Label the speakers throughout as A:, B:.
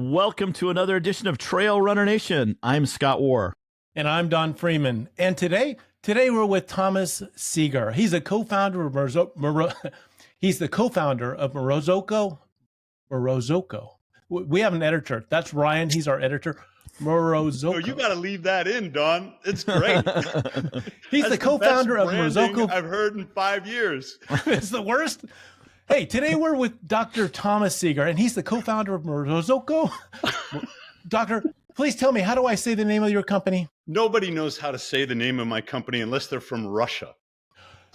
A: Welcome to another edition of Trail Runner Nation. I'm Scott Warr.
B: And I'm Don Freeman. And today we're with Thomas Seager. He's a co-founder of Morozko. We have an editor. That's Ryan. He's our editor. Morozko.
C: Oh, you got to leave that in, Don. It's great.
B: He's the co-founder of Morozko.
C: I've heard in 5 years.
B: It's the worst. Hey, today we're with Dr. Thomas Seager, and he's the co-founder of Morozko. Doctor, please tell me, how do I say the name of your company?
C: Nobody knows how to say the name of my company unless they're from Russia.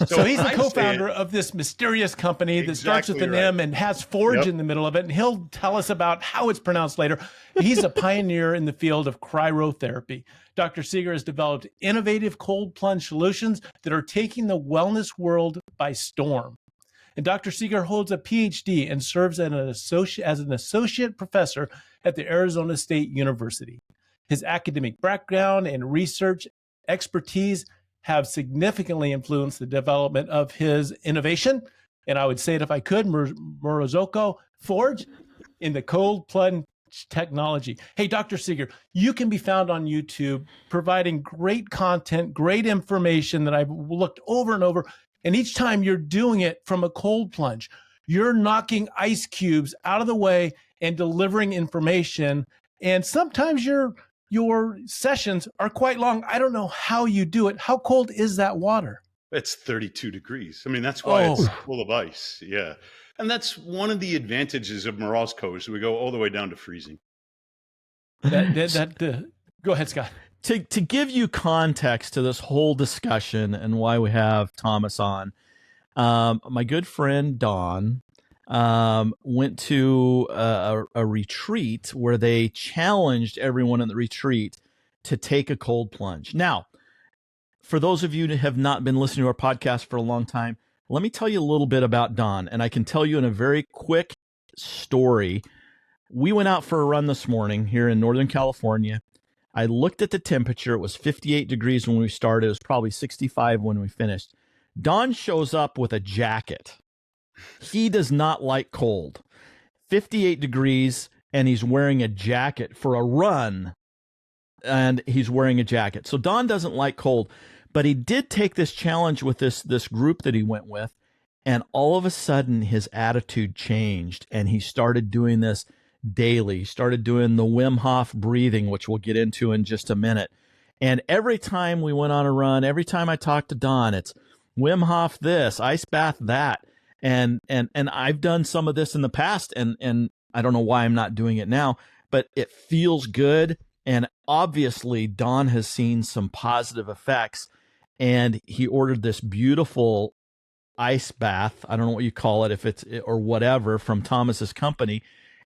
B: So he's the co-founder of this mysterious company that starts with an M and has Forge in the middle of it, and he'll tell us about how it's pronounced later. He's a pioneer in the field of cryotherapy. Dr. Seager has developed innovative cold plunge solutions that are taking the wellness world by storm. And Dr. Seager holds a PhD and serves as an associate professor at the Arizona State University. His academic background and research expertise have significantly influenced the development of his innovation, and I would say it if I could, Morozko Forge, in the cold plunge technology. Hey, Dr. Seager, you can be found on YouTube providing great content, great information that I've looked over and over. And each time you're doing it from a cold plunge, you're knocking ice cubes out of the way and delivering information. And sometimes your sessions are quite long. I don't know how you do it. How cold is that water?
C: It's 32 degrees. I mean, that's why it's full of ice. Yeah. And that's one of the advantages of Morozko is we go all the way down to freezing.
B: Go ahead, Scott.
A: To give you context to this whole discussion and why we have Thomas on, my good friend Don went to a retreat where they challenged everyone in the retreat to take a cold plunge. Now, for those of you who have not been listening to our podcast for a long time, let me tell you a little bit about Don, and I can tell you in a very quick story. We went out for a run this morning here in Northern California. I looked at the temperature. It was 58 degrees when we started. It was probably 65 when we finished. Don shows up with a jacket. He does not like cold. 58 degrees, and he's wearing a jacket for a run, and he's wearing a jacket. So Don doesn't like cold, but he did take this challenge with this group that he went with, and all of a sudden his attitude changed, and he started doing this daily. He started doing the Wim Hof breathing, which we'll get into in just a minute. And every time we went on a run, every time I talked to Don, it's Wim Hof this, ice bath that. And I've done some of this in the past, and I don't know why I'm not doing it now, but it feels good. And obviously Don has seen some positive effects, and he ordered this beautiful ice bath. I don't know what you call it, if it's or whatever, from Thomas's company,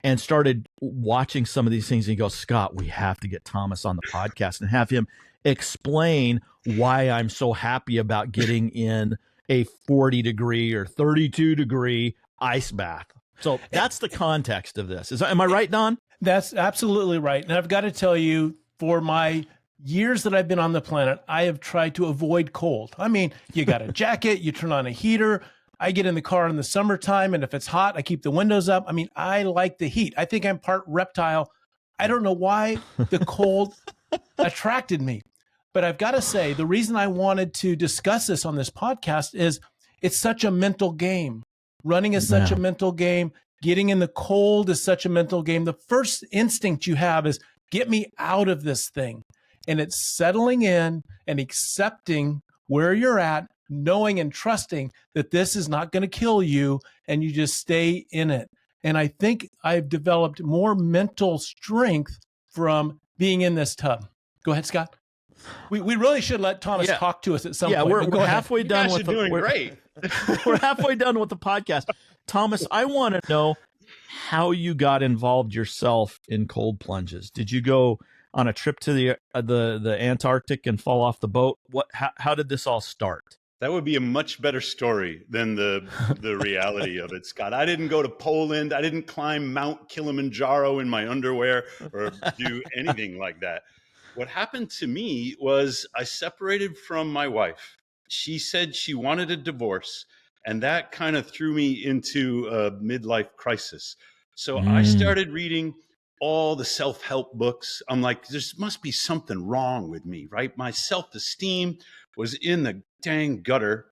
A: and started watching some of these things. And he goes, Scott, we have to get Thomas on the podcast and have him explain why I'm so happy about getting in a 40 degree or 32 degree ice bath. So that's the context of this. Am I right, Don?
B: That's absolutely right. And I've got to tell you, for my years that I've been on the planet, I have tried to avoid cold. I mean, you got a jacket, you turn on a heater. I get in the car in the summertime, and if it's hot, I keep the windows up. I mean, I like the heat. I think I'm part reptile. I don't know why the cold attracted me. But I've got to say, the reason I wanted to discuss this on this podcast is it's such a mental game. Running is such a mental game. Getting in the cold is such a mental game. The first instinct you have is, get me out of this thing. And it's settling in and accepting where you're at, knowing and trusting that this is not going to kill you, and you just stay in it. And I think I've developed more mental strength from being in this tub. Go ahead, Scott. We really should let Thomas talk to us at some point.
A: We're halfway done with
C: great.
A: We're halfway done with the podcast. Thomas, I want to know how you got involved yourself in cold plunges. Did you go on a trip to the Antarctic and fall off the boat? How did this all start?
C: That would be a much better story than the reality of it, Scott. I didn't go to Poland. I didn't climb Mount Kilimanjaro in my underwear or do anything like that. What happened to me was I separated from my wife. She said she wanted a divorce, and that kind of threw me into a midlife crisis. So I started reading all the self-help books. I'm like, there must be something wrong with me, right? My self-esteem was in the dang gutter.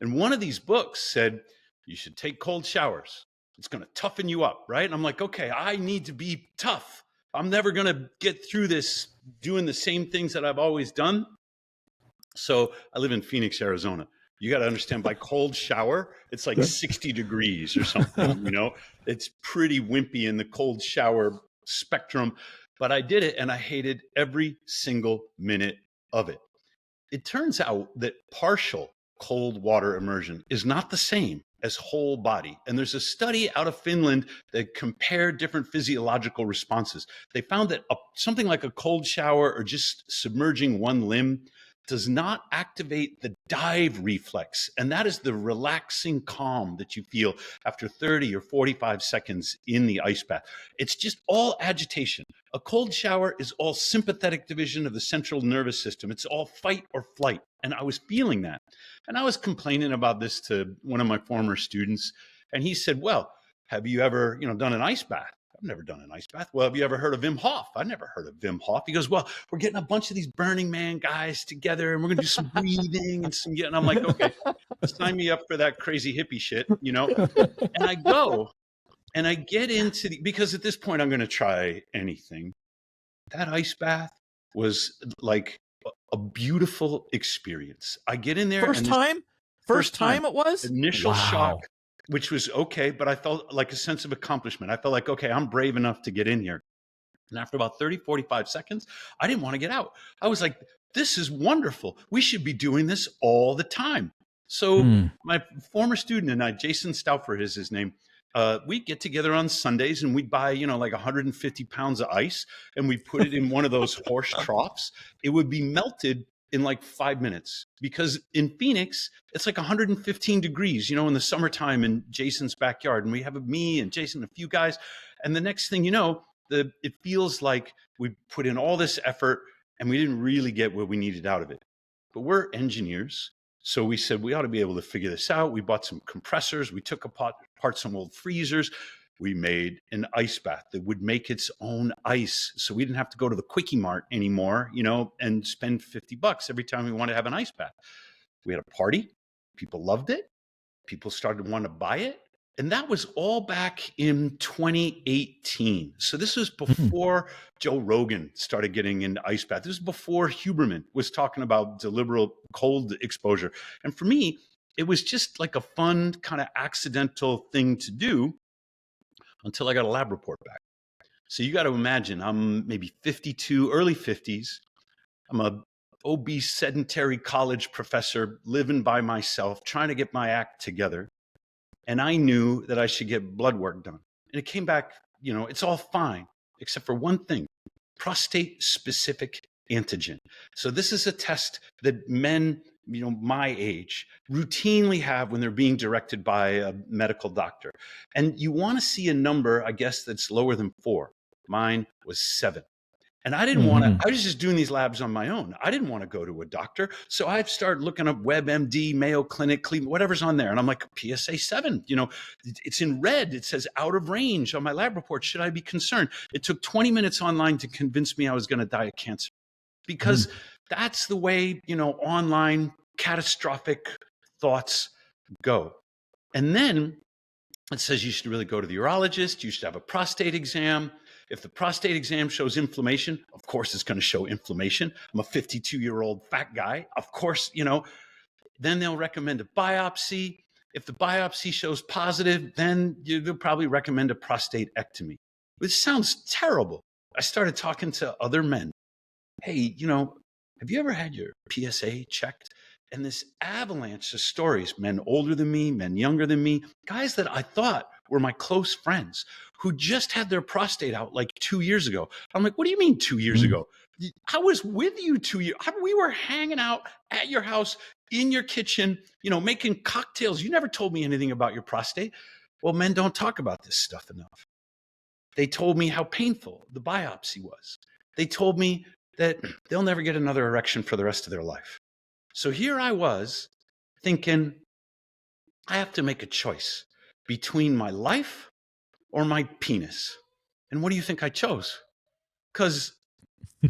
C: And one of these books said, you should take cold showers. It's going to toughen you up, right? And I'm like, okay, I need to be tough. I'm never going to get through this doing the same things that I've always done. So I live in Phoenix, Arizona. You got to understand, by cold shower, it's like 60 degrees or something, you know, it's pretty wimpy in the cold shower spectrum. But I did it, and I hated every single minute of it. It turns out that partial cold water immersion is not the same as whole body. And there's a study out of Finland that compared different physiological responses. They found that something like a cold shower or just submerging one limb does not activate the dive reflex. And that is the relaxing calm that you feel after 30 or 45 seconds in the ice bath. It's just all agitation. A cold shower is all sympathetic division of the central nervous system. It's all fight or flight. And I was feeling that. And I was complaining about this to one of my former students. And he said, well, have you ever, done an ice bath? I've never done an ice bath. Well, have you ever heard of Wim Hof? I've never heard of Wim Hof. He goes, well, we're getting a bunch of these Burning Man guys together, and we're going to do some breathing and some, and I'm like, okay, sign me up for that crazy hippie shit, And I go and I get into because at this point I'm going to try anything. That ice bath was like a beautiful experience. I get in there.
A: First time it was?
C: Initial shock, which was okay, but I felt like a sense of accomplishment. I felt like, okay, I'm brave enough to get in here. And after about 30, 45 seconds, I didn't want to get out. I was like, this is wonderful. We should be doing this all the time. So my former student and I, Jason Stauffer is his name, we'd get together on Sundays and we'd buy, like 150 pounds of ice, and we put it in one of those horse troughs. It would be melted in like 5 minutes, because in Phoenix, it's like 115 degrees, in the summertime in Jason's backyard. And we have me and Jason, a few guys. And the next thing you know, it feels like we put in all this effort and we didn't really get what we needed out of it. But we're engineers. So we said, we ought to be able to figure this out. We bought some compressors. We took apart some old freezers. We made an ice bath that would make its own ice. So we didn't have to go to the Quickie Mart anymore, and spend $50 every time we wanted to have an ice bath. We had a party. People loved it. People started wanting to buy it. And that was all back in 2018. So this was before Joe Rogan started getting into ice bath. This was before Huberman was talking about deliberate cold exposure. And for me, it was just like a fun kind of accidental thing to do until I got a lab report back. So you got to imagine, I'm maybe 52, early 50s. I'm a obese, sedentary college professor living by myself, trying to get my act together. And I knew that I should get blood work done. And it came back, it's all fine, except for one thing: prostate-specific antigen. So this is a test that men, my age, routinely have when they're being directed by a medical doctor. And you want to see a number, I guess, that's lower than 4. Mine was 7. And I didn't want to, I was just doing these labs on my own. I didn't want to go to a doctor. So I started looking up WebMD, Mayo Clinic, Cleveland, whatever's on there. And I'm like, PSA 7, it's in red. It says out of range on my lab report. Should I be concerned? It took 20 minutes online to convince me I was going to die of cancer, because that's the way, online catastrophic thoughts go. And then it says you should really go to the urologist. You should have a prostate exam. If the prostate exam shows inflammation, of course it's going to show inflammation. I'm a 52-year-old fat guy. Of course, then they'll recommend a biopsy. If the biopsy shows positive, then they'll probably recommend a prostatectomy. Which sounds terrible. I started talking to other men. Hey, have you ever had your PSA checked? And this avalanche of stories, men older than me, men younger than me, guys that I thought were my close friends who just had their prostate out like 2 years ago. I'm like, what do you mean 2 years ago? I was with you 2 years. We were hanging out at your house, in your kitchen, making cocktails. You never told me anything about your prostate. Well, men don't talk about this stuff enough. They told me how painful the biopsy was. They told me that they'll never get another erection for the rest of their life. So here I was thinking, I have to make a choice between my life or my penis. And what do you think I chose? Because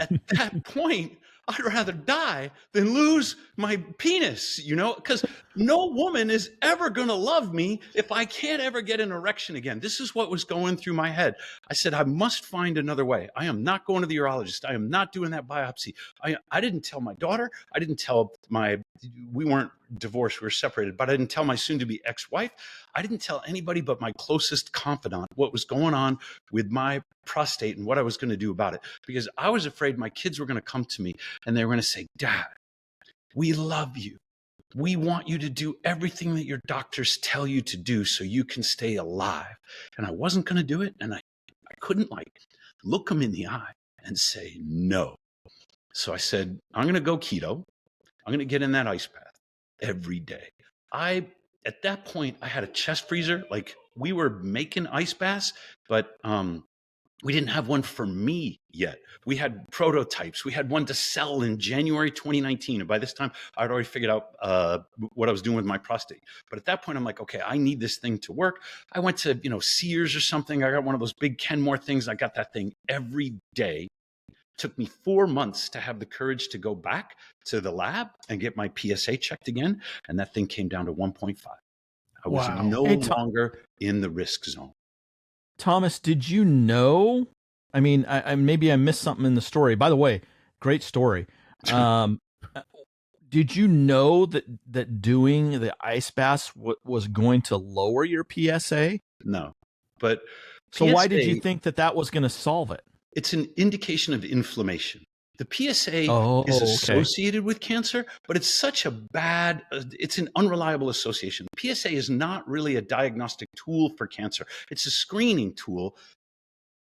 C: at that point, I'd rather die than lose my penis, because no woman is ever going to love me if I can't ever get an erection again. This is what was going through my head. I said, I must find another way. I am not going to the urologist. I am not doing that biopsy. I didn't tell my daughter. I didn't tell we weren't divorced. We were separated, but I didn't tell my soon to be ex-wife. I didn't tell anybody but my closest confidant what was going on with my prostate and what I was going to do about it, because I was afraid my kids were going to come to me and they were going to say, Dad, we love you. We want you to do everything that your doctors tell you to do so you can stay alive. And I wasn't going to do it. And I couldn't look them in the eye and say no. So I said, I'm going to go keto. I'm going to get in that ice bath every day. At that point, I had a chest freezer. We were making ice baths, but we didn't have one for me yet. We had prototypes. We had one to sell in January 2019. And by this time, I'd already figured out what I was doing with my prostate. But at that point, I'm like, okay, I need this thing to work. I went to, Sears or something. I got one of those big Kenmore things. I got that thing every day. It took me 4 months to have the courage to go back to the lab and get my PSA checked again. And that thing came down to 1.5. I was no longer in the risk zone.
A: Thomas, did you know? I mean, maybe I missed something in the story. By the way, great story. Did you know that doing the ice baths was going to lower your PSA?
C: No, but
A: so why did you think that was going to solve it?
C: It's an indication of inflammation. The PSA is associated with cancer, but it's such it's an unreliable association. PSA is not really a diagnostic tool for cancer. It's a screening tool,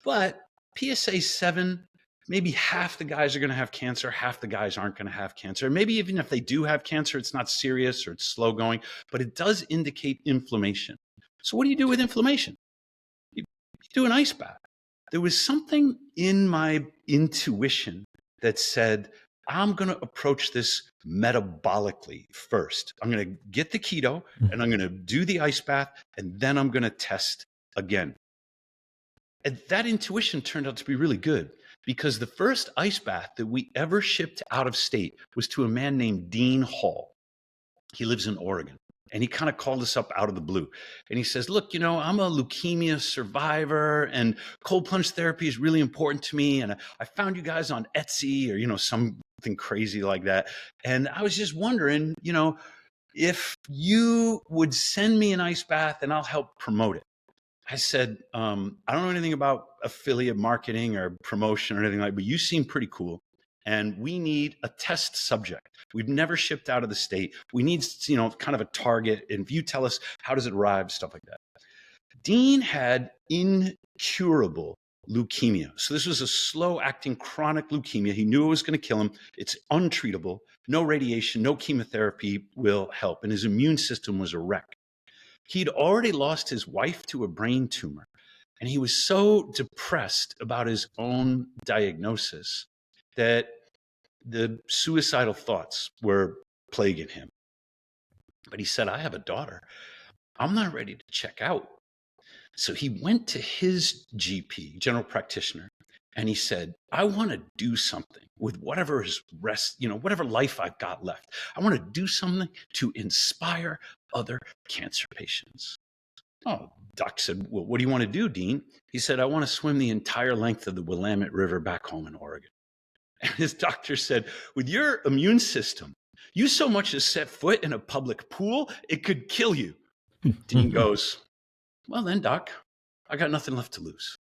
C: but PSA 7, maybe half the guys are going to have cancer, half the guys aren't going to have cancer. Maybe even if they do have cancer, it's not serious or it's slow going, but it does indicate inflammation. So what do you do with inflammation? You do an ice bath. There was something in my intuition that said, I'm going to approach this metabolically first. I'm going to get the keto and I'm going to do the ice bath and then I'm going to test again. And that intuition turned out to be really good, because the first ice bath that we ever shipped out of state was to a man named Dean Hall. He lives in Oregon. And he kind of called us up out of the blue. And he says, look, I'm a leukemia survivor and cold plunge therapy is really important to me. And I found you guys on Etsy or, something crazy like that. And I was just wondering, if you would send me an ice bath and I'll help promote it. I said, I don't know anything about affiliate marketing or promotion or anything like that, but you seem pretty cool. And we need a test subject. We've never shipped out of the state. We need, kind of a target. And if you tell us, how does it arrive, stuff like that. Dean had incurable leukemia. So this was a slow acting chronic leukemia. He knew it was going to kill him. It's untreatable. No radiation, no chemotherapy will help. And his immune system was a wreck. He'd already lost his wife to a brain tumor. And he was so depressed about his own diagnosis that the suicidal thoughts were plaguing him. But he said, I have a daughter. I'm not ready to check out. So he went to his GP, general practitioner, and he said, I want to do something with whatever is whatever life I've got left. I want to do something to inspire other cancer patients. Oh, doc said, well, what do you want to do, Dean? He said, I want to swim the entire length of the Willamette River back home in Oregon. And his doctor said, with your immune system, you so much as set foot in a public pool, it could kill you. Dean goes, well then, doc, I got nothing left to lose.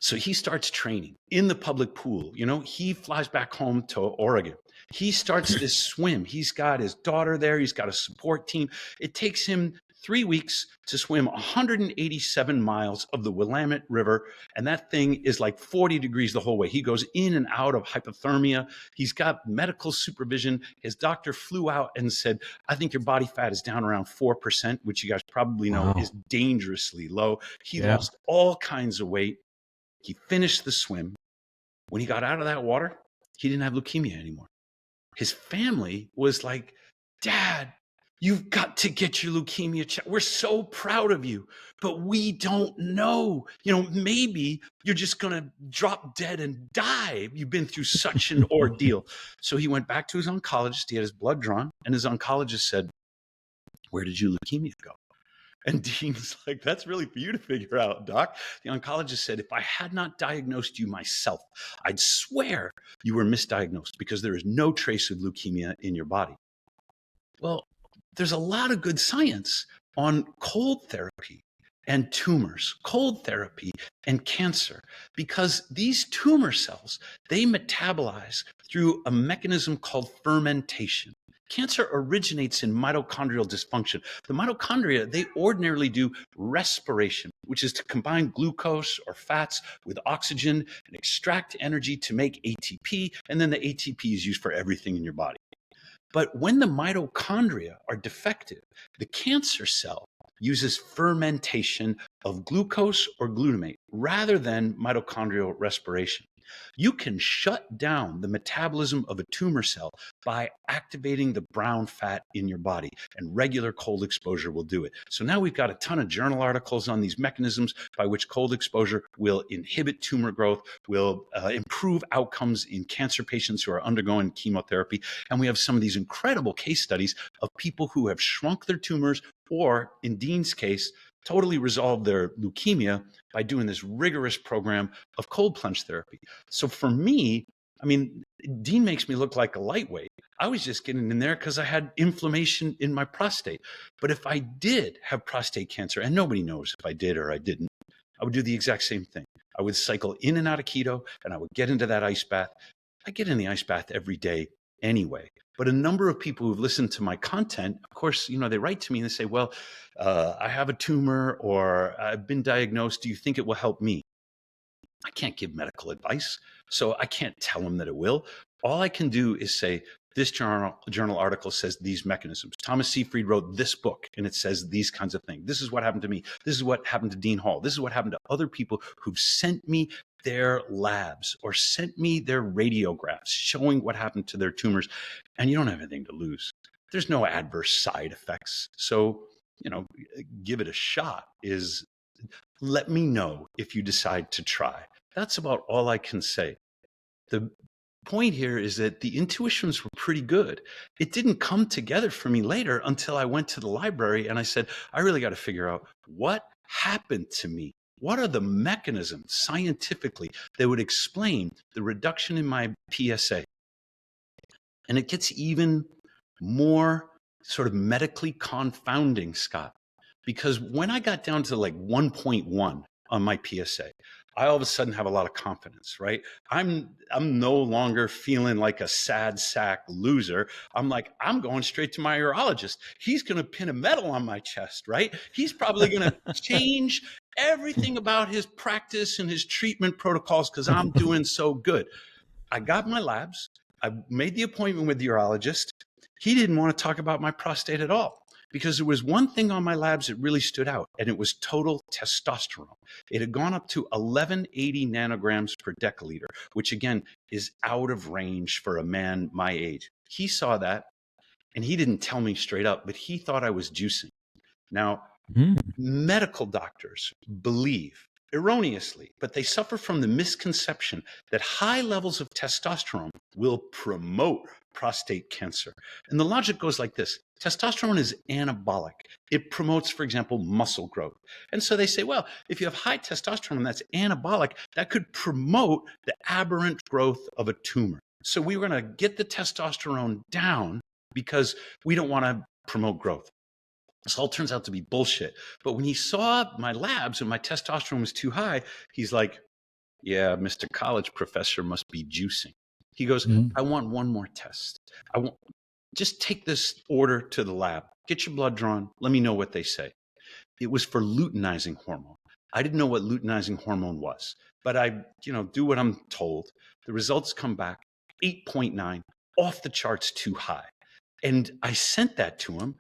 C: So he starts training in the public pool. He flies back home to Oregon. He starts this swim. He's got his daughter there. He's got a support team. It takes him 3 weeks to swim 187 miles of the Willamette River. And that thing is like 40 degrees the whole way. He goes in and out of hypothermia. He's got medical supervision. His doctor flew out and said, I think your body fat is down around 4%, which you guys probably know is dangerously low. He lost all kinds of weight. He finished the swim. When he got out of that water, he didn't have leukemia anymore. His family was like, Dad, You've got to get your leukemia checked. We're so proud of you, but we don't know. Maybe you're just going to drop dead and die. You've been through such an ordeal. So he went back to his oncologist. He had his blood drawn, and his oncologist said, "Where did your leukemia go?" And Dean's like, "That's really for you to figure out, doc." The oncologist said, "If I had not diagnosed you myself, I'd swear you were misdiagnosed because there is no trace of leukemia in your body." Well, there's a lot of good science on cold therapy and tumors, cold therapy and cancer, because these tumor cells, they metabolize through a mechanism called fermentation. Cancer originates in mitochondrial dysfunction. The mitochondria, they ordinarily do respiration, which is to combine glucose or fats with oxygen and extract energy to make ATP, and then the ATP is used for everything in your body. But when the mitochondria are defective, the cancer cell uses fermentation of glucose or glutamate rather than mitochondrial respiration. You can shut down the metabolism of a tumor cell by activating the brown fat in your body, and regular cold exposure will do it. So now we've got a ton of journal articles on these mechanisms by which cold exposure will inhibit tumor growth, will improve outcomes in cancer patients who are undergoing chemotherapy. And we have some of these incredible case studies of people who have shrunk their tumors, or in Dean's case, totally resolved their leukemia by doing this rigorous program of cold plunge therapy. So for me, Dean makes me look like a lightweight. I was just getting in there because I had inflammation in my prostate. But if I did have prostate cancer, and nobody knows if I did or I didn't, I would do the exact same thing. I would cycle in and out of keto, and I would get into that ice bath. I get in the ice bath every day anyway. But a number of people who've listened to my content, of course, they write to me and they say, "Well, I have a tumor, or I've been diagnosed. Do you think it will help me?" I can't give medical advice, so I can't tell them that it will. All I can do is say, this journal article says these mechanisms. Thomas Seyfried wrote this book, and it says these kinds of things. This is what happened to me. This is what happened to Dean Hall. This is what happened to other people who've sent me their labs or sent me their radiographs showing what happened to their tumors. And you don't have anything to lose. There's no adverse side effects. So, give it a shot. Let me know if you decide to try. That's about all I can say. The point here is that the intuitions were pretty good. It didn't come together for me later until I went to the library and I said, I really got to figure out what happened to me. What are the mechanisms scientifically that would explain the reduction in my PSA? And it gets even more sort of medically confounding, Scott, because when I got down to like 1.1 on my PSA, I all of a sudden have a lot of confidence, right? I'm no longer feeling like a sad sack loser. I'm going straight to my urologist. He's going to pin a medal on my chest, right? He's probably going to change everything about his practice and his treatment protocols because I'm doing so good. I got my labs. I made the appointment with the urologist. He didn't want to talk about my prostate at all, because there was one thing on my labs that really stood out, and it was total testosterone. It had gone up to 1180 nanograms per deciliter, which again is out of range for a man my age. He saw that, and he didn't tell me straight up, but he thought I was juicing. Now, medical doctors believe, erroneously, but they suffer from the misconception that high levels of testosterone will promote prostate cancer. And the logic goes like this. Testosterone is anabolic. It promotes, for example, muscle growth. And so they say, well, if you have high testosterone that's anabolic, that could promote the aberrant growth of a tumor. So we were going to get the testosterone down because we don't want to promote growth. This all turns out to be bullshit. But when he saw my labs and my testosterone was too high, he's like, yeah, Mr. College Professor must be juicing. He goes, I want one more test. Just take this order to the lab, get your blood drawn, let me know what they say. It was for luteinizing hormone. I didn't know what luteinizing hormone was, but I, do what I'm told. The results come back 8.9, off the charts too high. And I sent that to him.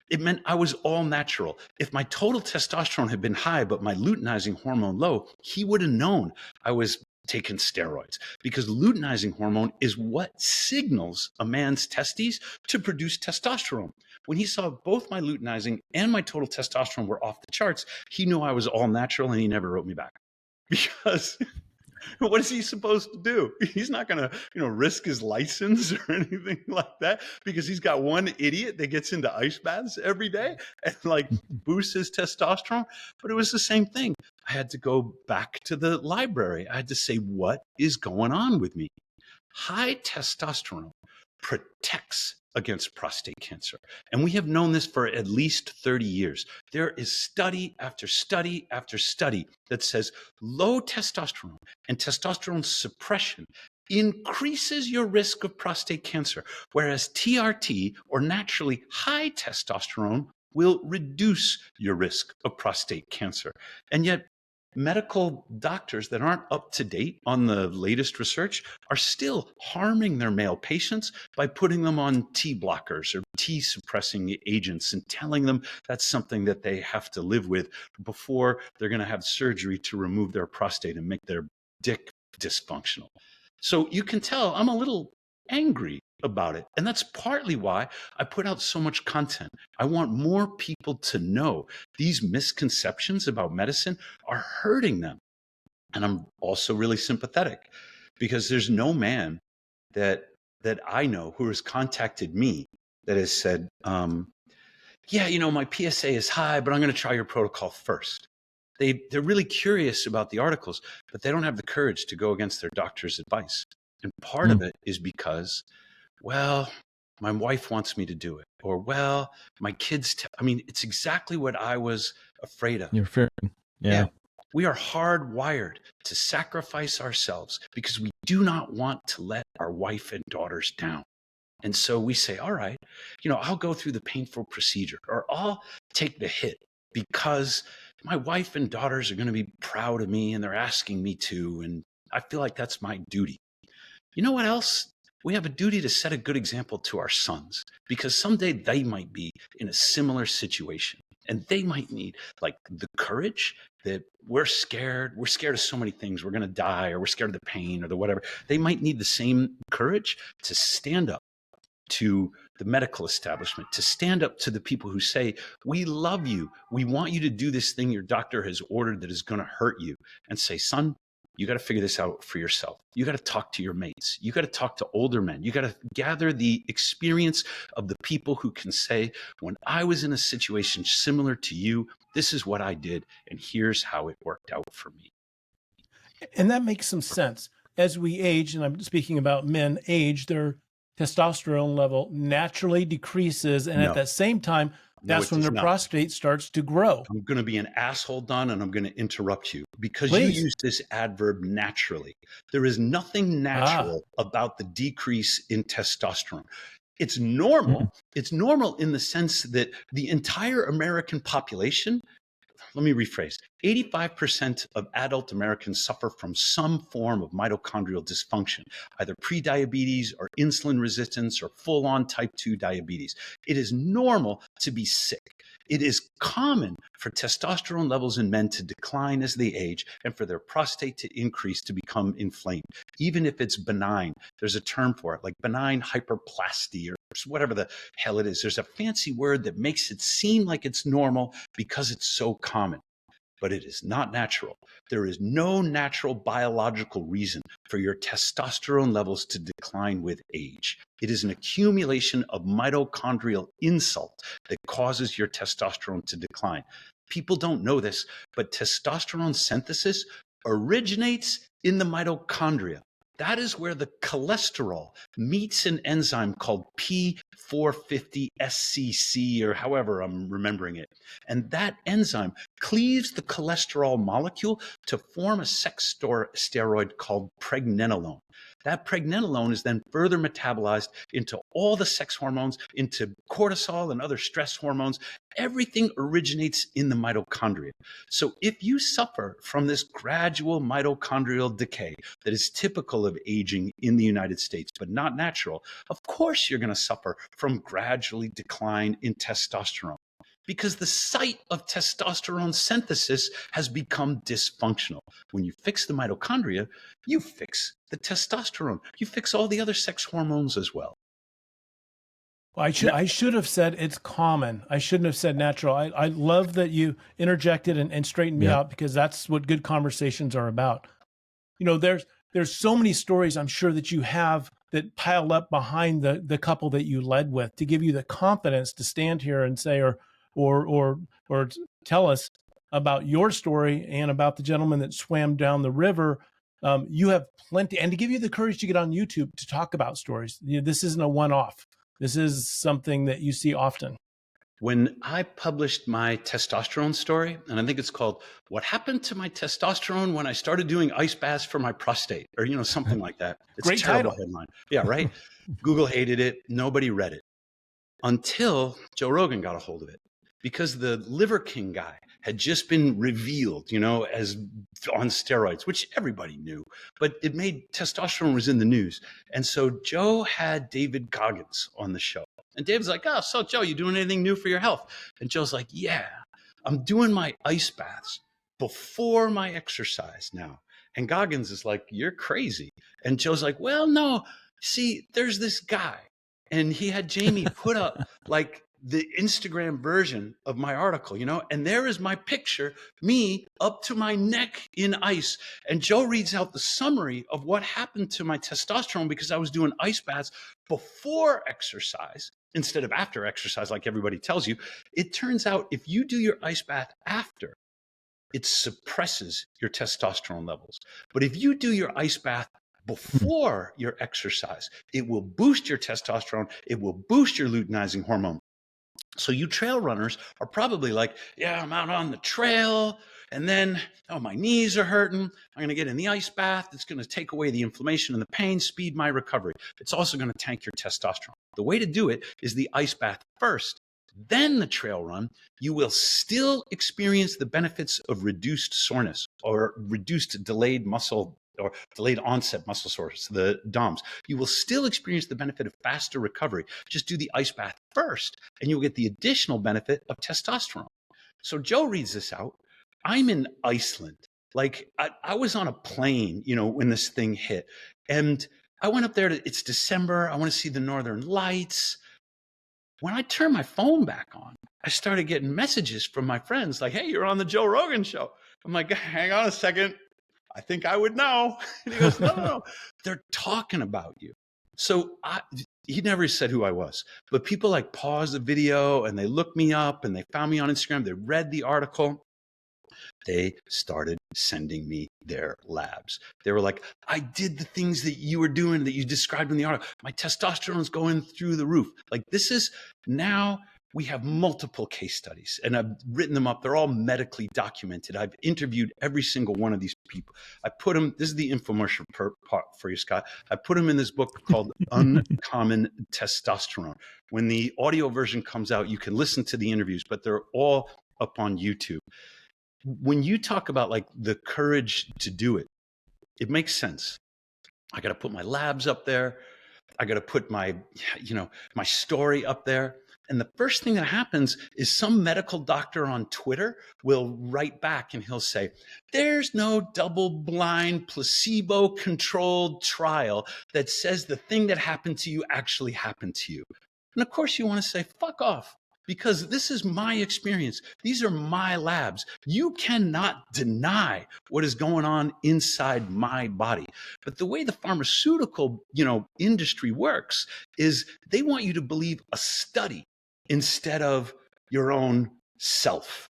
C: It meant I was all natural. If my total testosterone had been high, but my luteinizing hormone low, he would have known I was taking steroids, because luteinizing hormone is what signals a man's testes to produce testosterone. When he saw both my luteinizing and my total testosterone were off the charts, he knew I was all natural, and he never wrote me back. Because what is he supposed to do? He's not going to, risk his license or anything like that, because he's got one idiot that gets into ice baths every day and like boosts his testosterone. But it was the same thing. I had to go back to the library. I had to say, what is going on with me? High testosterone protects against prostate cancer. And we have known this for at least 30 years. There is study after study after study that says low testosterone and testosterone suppression increases your risk of prostate cancer, whereas TRT, or naturally high testosterone, will reduce your risk of prostate cancer. And yet, medical doctors that aren't up to date on the latest research are still harming their male patients by putting them on T blockers or T suppressing agents and telling them that's something that they have to live with before they're going to have surgery to remove their prostate and make their dick dysfunctional. So you can tell I'm a little angry about it. And that's partly why I put out so much content. I want more people to know these misconceptions about medicine are hurting them. And I'm also really sympathetic, because there's no man that I know who has contacted me that has said, yeah, my PSA is high, but I'm going to try your protocol first. They're really curious about the articles, but they don't have the courage to go against their doctor's advice. And part of it is because, well, my wife wants me to do it, or, well, my kids, it's exactly what I was afraid of.
A: You're fearing. Yeah.
C: We are hardwired to sacrifice ourselves because we do not want to let our wife and daughters down. And so we say, all right, I'll go through the painful procedure, or I'll take the hit because my wife and daughters are going to be proud of me and they're asking me to. And I feel like that's my duty. You know what else? We have a duty to set a good example to our sons, because someday they might be in a similar situation and they might need like the courage that we're scared. We're scared of so many things. We're going to die, or we're scared of the pain or the whatever. They might need the same courage to stand up to the medical establishment, to stand up to the people who say, we love you. We want you to do this thing your doctor has ordered that is going to hurt you, and say, son, you got to figure this out for yourself. You got to talk to your mates. You got to talk to older men. You got to gather the experience of the people who can say, when I was in a situation similar to you, this is what I did, and here's how it worked out for me.
B: And that makes some sense. As we age, and I'm speaking about men, age, their testosterone level naturally decreases. And at that same time, that's when their prostate starts to grow.
C: I'm going to be an asshole, Don, and I'm going to interrupt you because you use this adverb naturally. There is nothing natural about the decrease in testosterone. It's normal. It's normal in the sense that the entire American population, let me rephrase, 85% of adult Americans suffer from some form of mitochondrial dysfunction, either prediabetes or insulin resistance or full-on type 2 diabetes. It is normal to be sick. It is common for testosterone levels in men to decline as they age and for their prostate to increase, to become inflamed, even if it's benign. There's a term for it, like benign hyperplasty or whatever the hell it is. There's a fancy word that makes it seem like it's normal because it's so common. But it is not natural. There is no natural biological reason for your testosterone levels to decline with age. It is an accumulation of mitochondrial insult that causes your testosterone to decline. People don't know this, but testosterone synthesis originates in the mitochondria. That is where the cholesterol meets an enzyme called P450-SCC, or however I'm remembering it. And that enzyme cleaves the cholesterol molecule to form a sex steroid called pregnenolone. That pregnenolone is then further metabolized into all the sex hormones, into cortisol and other stress hormones. Everything originates in the mitochondria. So if you suffer from this gradual mitochondrial decay that is typical of aging in the United States, but not natural, of course you're going to suffer from gradually decline in testosterone, because the site of testosterone synthesis has become dysfunctional. When you fix the mitochondria, you fix the testosterone. You fix all the other sex hormones as well.
B: Well, I should have said it's common. I shouldn't have said natural. I love that you interjected and straightened me out, because that's what good conversations are about. You know, there's so many stories I'm sure that you have that pile up behind the couple that you led with to give you the confidence to stand here and say, or tell us about your story and about the gentleman that swam down the river. You have plenty, and to give you the courage to get on YouTube to talk about stories. You know, this isn't a one-off. This is something that you see often.
C: When I published my testosterone story, and I think it's called "What Happened to My Testosterone When I Started Doing Ice Baths for My Prostate," or something like that. It's
B: Great
C: a terrible
B: title.
C: headline. Yeah, right. Google hated it. Nobody read it until Joe Rogan got a hold of it, because the Liver King guy had just been revealed, as on steroids, which everybody knew, but it made testosterone was in the news. And so Joe had David Goggins on the show. And David's like, "Oh, so Joe, you doing anything new for your health?" And Joe's like, "Yeah, I'm doing my ice baths before my exercise now." And Goggins is like, "You're crazy." And Joe's like, "Well, no, see, there's this guy." And he had Jamie put up like the Instagram version of my article, and there is my picture, me up to my neck in ice. And Joe reads out the summary of what happened to my testosterone because I was doing ice baths before exercise instead of after exercise, like everybody tells you. It turns out if you do your ice bath after, it suppresses your testosterone levels. But if you do your ice bath before your exercise, it will boost your testosterone. It will boost your luteinizing hormone. So you trail runners are probably like, "Yeah, I'm out on the trail, and then, oh, my knees are hurting. I'm going to get in the ice bath. It's going to take away the inflammation and the pain, speed my recovery. It's also going to tank your testosterone." The way to do it is the ice bath first, then the trail run. You will still experience the benefits of reduced soreness or reduced delayed muscle or delayed onset muscle soreness, the DOMS. You will still experience the benefit of faster recovery. Just do the ice bath first, and you'll get the additional benefit of testosterone. So Joe reads this out. I'm in Iceland. Like I was on a plane, when this thing hit. And I went up there it's December. I want to see the Northern Lights. When I turned my phone back on, I started getting messages from my friends like, "Hey, you're on the Joe Rogan show." I'm like, "Hang on a second. I think I would know." And he goes, no. They're talking about you. So he never said who I was, but people like pause the video and they look me up and they found me on Instagram. They read the article. They started sending me their labs. They were like, "I did the things that you were doing that you described in the article. My testosterone's going through the roof." Like this is now we have multiple case studies and I've written them up. They're all medically documented. I've interviewed every single one of these people. I put them, this is the infomercial part for you, Scott. I put them in this book called Uncommon Testosterone. When the audio version comes out, you can listen to the interviews, but they're all up on YouTube. When you talk about like the courage to do it, it makes sense. I got to put my labs up there. I got to put my, my story up there. And the first thing that happens is some medical doctor on Twitter will write back and he'll say, "There's no double-blind, placebo-controlled trial that says the thing that happened to you actually happened to you." And of course you want to say, "Fuck off," because this is my experience. These are my labs. You cannot deny what is going on inside my body. But the way the pharmaceutical, industry works is they want you to believe a study instead of your own self.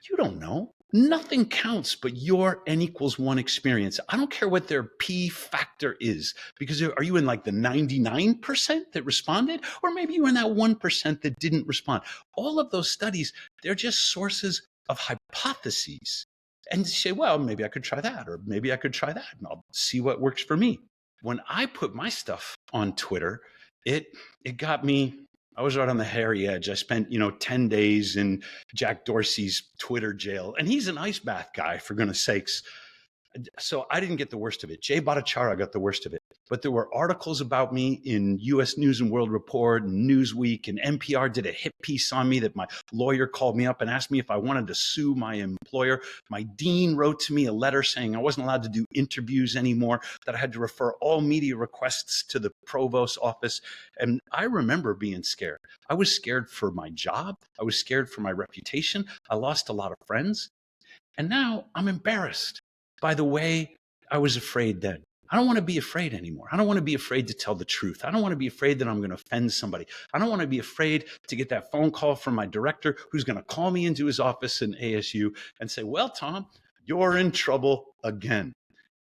C: You don't know. Nothing counts but your N=1 experience. I don't care what their P factor is, because are you in like the 99% that responded? Or maybe you were in that 1% that didn't respond. All of those studies, they're just sources of hypotheses. And you say, "Well, maybe I could try that, or maybe I could try that, and I'll see what works for me." When I put my stuff on Twitter, it got me, I was right on the hairy edge. I spent, 10 days in Jack Dorsey's Twitter jail, and he's an ice bath guy, for goodness sakes. So I didn't get the worst of it. Jay Bhattacharya got the worst of it. But there were articles about me in U.S. News and World Report and Newsweek, and NPR did a hit piece on me that my lawyer called me up and asked me if I wanted to sue my employer. My dean wrote to me a letter saying I wasn't allowed to do interviews anymore, that I had to refer all media requests to the provost's office. And I remember being scared. I was scared for my job. I was scared for my reputation. I lost a lot of friends. And now I'm embarrassed by the way I was afraid then. I don't want to be afraid anymore. I don't want to be afraid to tell the truth. I don't want to be afraid that I'm going to offend somebody. I don't want to be afraid to get that phone call from my director who's going to call me into his office in ASU and say, well, Tom, you're in trouble again.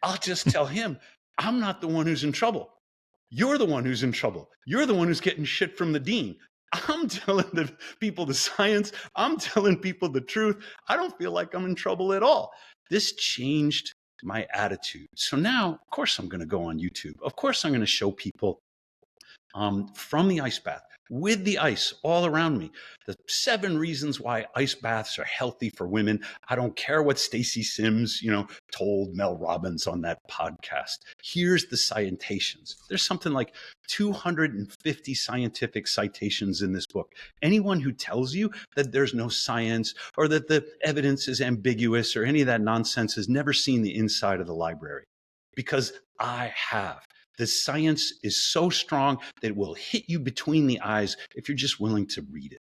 C: I'll just tell him, I'm not the one who's in trouble. You're the one who's in trouble. You're the one who's getting shit from the dean. I'm telling the people the science. I'm telling people the truth. I don't feel like I'm in trouble at all. This changed my attitude. So now, of course, I'm going to go on YouTube. Of course, I'm going to show people from the ice bath with the ice all around me, the 7 reasons why ice baths are healthy for women. I don't care what Stacy Sims, told Mel Robbins on that podcast. Here's the citations. There's something like 250 scientific citations in this book. Anyone who tells you that there's no science or that the evidence is ambiguous or any of that nonsense has never seen the inside of the library, because I have. The science is so strong that it will hit you between the eyes if you're just willing to read it.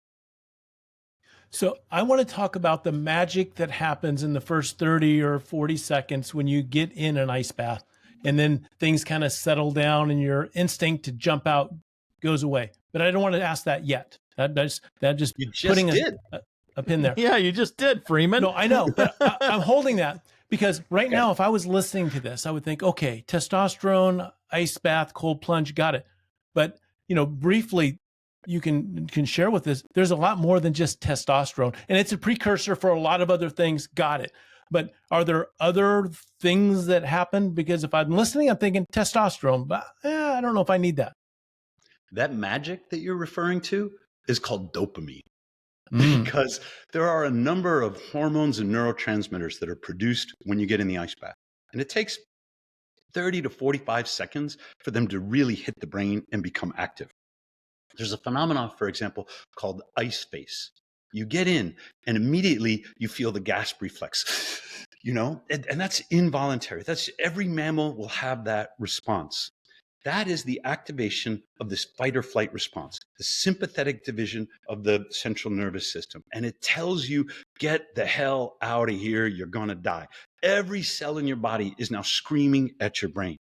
B: So I want to talk about the magic that happens in the first 30 or 40 seconds when you get in an ice bath, and then things kind of settle down and your instinct to jump out goes away. But I don't want to ask that yet. That just putting a pin there.
A: Yeah, you just did, Freeman.
B: No, I know, but I'm holding that because right now, if I was listening to this, I would think, okay, testosterone, ice bath, cold plunge, got it. But, briefly, you can share with us, there's a lot more than just testosterone, and it's a precursor for a lot of other things. Got it. But are there other things that happen? Because if I'm listening, I'm thinking testosterone, but I don't know if I need that.
C: That magic that you're referring to is called dopamine. Because there are a number of hormones and neurotransmitters that are produced when you get in the ice bath. And it takes 30 to 45 seconds for them to really hit the brain and become active. There's a phenomenon, for example, called ice face. You get in and immediately you feel the gasp reflex, and that's involuntary. That's every mammal will have that response. That is the activation of this fight or flight response, the sympathetic division of the central nervous system. And it tells you, get the hell out of here, you're going to die. Every cell in your body is now screaming at your brain.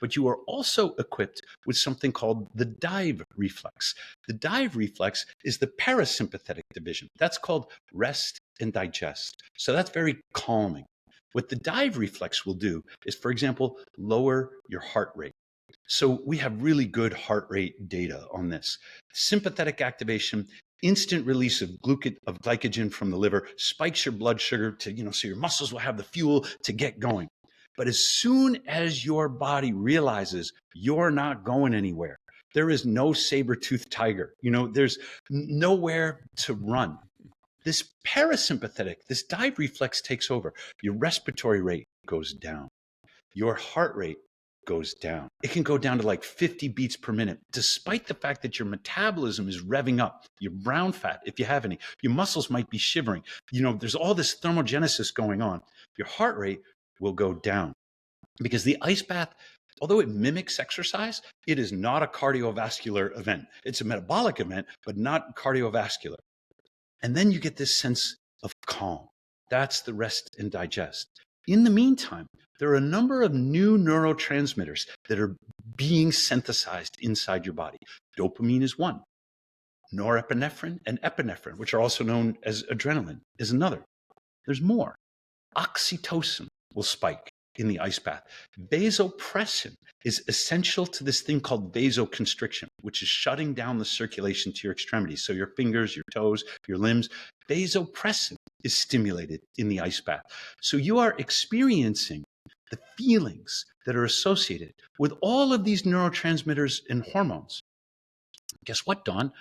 C: But you are also equipped with something called the dive reflex. The dive reflex is the parasympathetic division. That's called rest and digest. So that's very calming. What the dive reflex will do is, for example, lower your heart rate. So we have really good heart rate data on this. Sympathetic activation, instant release of glycogen from the liver, spikes your blood sugar to, so your muscles will have the fuel to get going. But as soon as your body realizes you're not going anywhere, there is no saber-toothed tiger, there's nowhere to run. This parasympathetic, this dive reflex takes over. Your respiratory rate goes down. Your heart rate goes down. It can go down to like 50 beats per minute, despite the fact that your metabolism is revving up. Your brown fat, if you have any, your muscles might be shivering. There's all this thermogenesis going on. Your heart rate will go down because the ice bath, although it mimics exercise, it is not a cardiovascular event. It's a metabolic event, but not cardiovascular. And then you get this sense of calm. That's the rest and digest. In the meantime, there are a number of new neurotransmitters that are being synthesized inside your body. Dopamine is one. Norepinephrine and epinephrine, which are also known as adrenaline, is another. There's more. Oxytocin will spike in the ice bath. Vasopressin is essential to this thing called vasoconstriction, which is shutting down the circulation to your extremities. So your fingers, your toes, your limbs. Vasopressin is stimulated in the ice bath. So you are experiencing the feelings that are associated with all of these neurotransmitters and hormones. Guess what, Don?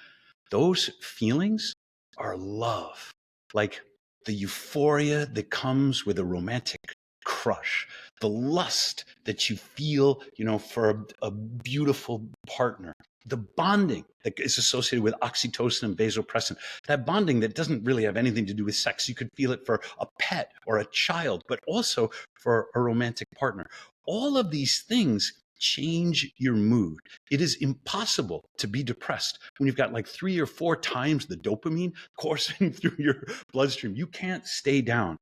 C: Those feelings are love, like the euphoria that comes with a romantic crush, the lust that you feel, for a beautiful partner, the bonding that is associated with oxytocin and vasopressin, that bonding that doesn't really have anything to do with sex. You could feel it for a pet or a child, but also for a romantic partner. All of these things change your mood. It is impossible to be depressed when you've got like 3 or 4 times the dopamine coursing through your bloodstream. You can't stay down.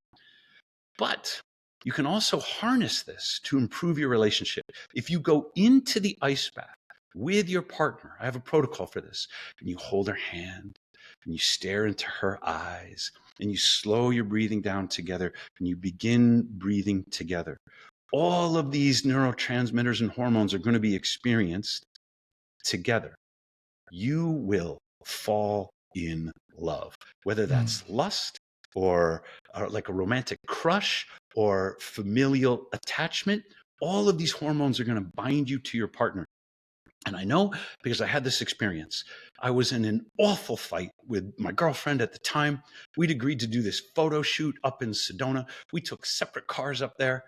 C: But you can also harness this to improve your relationship. If you go into the ice bath with your partner, I have a protocol for this, and you hold her hand and you stare into her eyes and you slow your breathing down together and you begin breathing together. All of these neurotransmitters and hormones are going to be experienced together. You will fall in love, whether that's lust or like a romantic crush or familial attachment. All of these hormones are going to bind you to your partner. And I know because I had this experience. I was in an awful fight with my girlfriend at the time. We'd agreed to do this photo shoot up in Sedona. We took separate cars up there.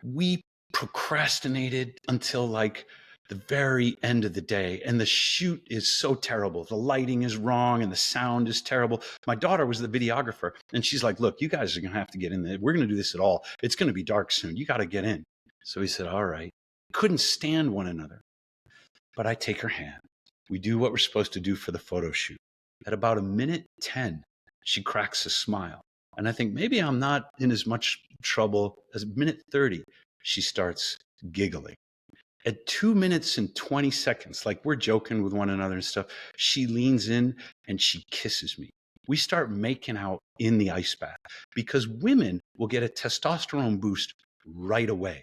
C: We procrastinated until like the very end of the day. And the shoot is so terrible. The lighting is wrong and the sound is terrible. My daughter was the videographer and she's like, look, you guys are going to have to get in there. We're going to do this at all. It's going to be dark soon. You got to get in. So he said, all right. Couldn't stand one another. But I take her hand. We do what we're supposed to do for the photo shoot. At about a minute 10, she cracks a smile. And I think maybe I'm not in as much trouble as minute 30. She starts giggling. At 2 minutes and 20 seconds, like we're joking with one another and stuff, she leans in and she kisses me. We start making out in the ice bath because women will get a testosterone boost right away.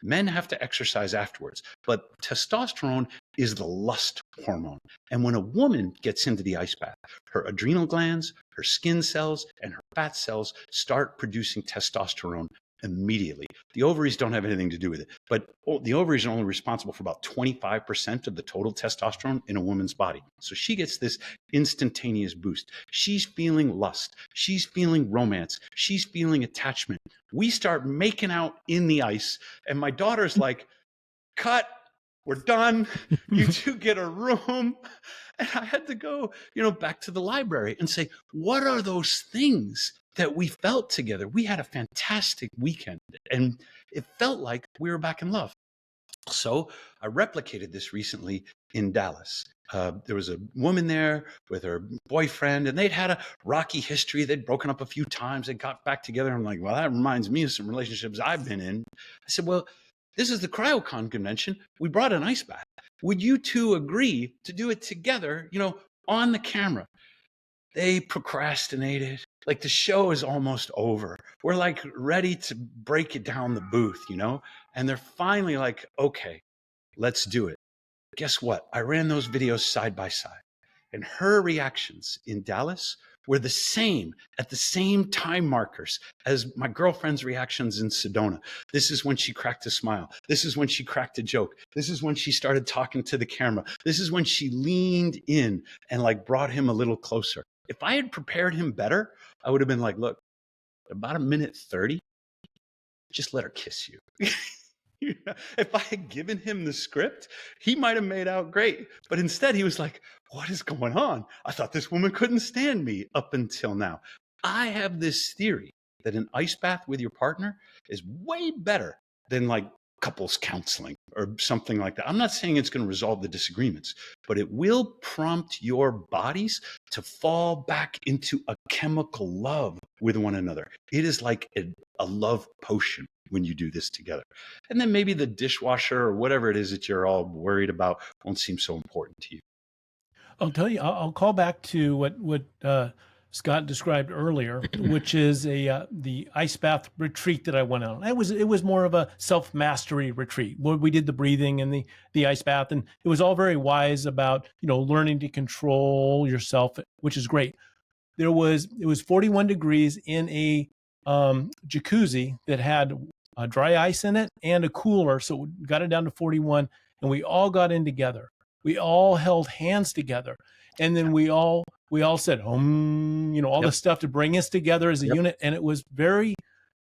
C: Men have to exercise afterwards, but testosterone is the lust hormone. And when a woman gets into the ice bath, her adrenal glands, her skin cells, and her fat cells start producing testosterone immediately. The ovaries don't have anything to do with it, but the ovaries are only responsible for about 25% of the total testosterone in a woman's body. So she gets this instantaneous boost. She's feeling lust. She's feeling romance. She's feeling attachment. We start making out in the ice, and my daughter's like, cut, we're done. You two get a room. And I had to go, back to the library and say, what are those things that we felt together? We had a fantastic weekend and it felt like we were back in love. So I replicated this recently in Dallas. There was a woman there with her boyfriend and they'd had a rocky history. They'd broken up a few times. They got back together. I'm like, well, that reminds me of some relationships I've been in. I said, well, this is the CryoCon convention. We brought an ice bath. Would you two agree to do it together, on the camera? They procrastinated. Like the show is almost over. We're like ready to break it down the booth, and they're finally like, okay, let's do it. Guess what? I ran those videos side by side and her reactions in Dallas were the same at the same time markers as my girlfriend's reactions in Sedona. This is when she cracked a smile. This is when she cracked a joke. This is when she started talking to the camera. This is when she leaned in and like brought him a little closer. If I had prepared him better, I would have been like, look, about a minute 30, just let her kiss you. If I had given him the script, he might have made out great. But instead, he was like, what is going on? I thought this woman couldn't stand me up until now. I have this theory that an ice bath with your partner is way better than like couples counseling or something like that. I'm not saying it's going to resolve the disagreements, but it will prompt your bodies to fall back into a chemical love with one another. It is like a love potion when you do this together. And then maybe the dishwasher or whatever it is that you're all worried about won't seem so important to you.
B: I'll tell you, I'll call back to what Scott described earlier, which is the ice bath retreat that I went on. It was more of a self-mastery retreat where we did the breathing and the ice bath, and it was all very wise about learning to control yourself, which is great. It was 41 degrees in a jacuzzi that had dry ice in it and a cooler, so we got it down to 41, and we all got in together. We all held hands together, and then we all said, all the stuff to bring us together as a unit. And it was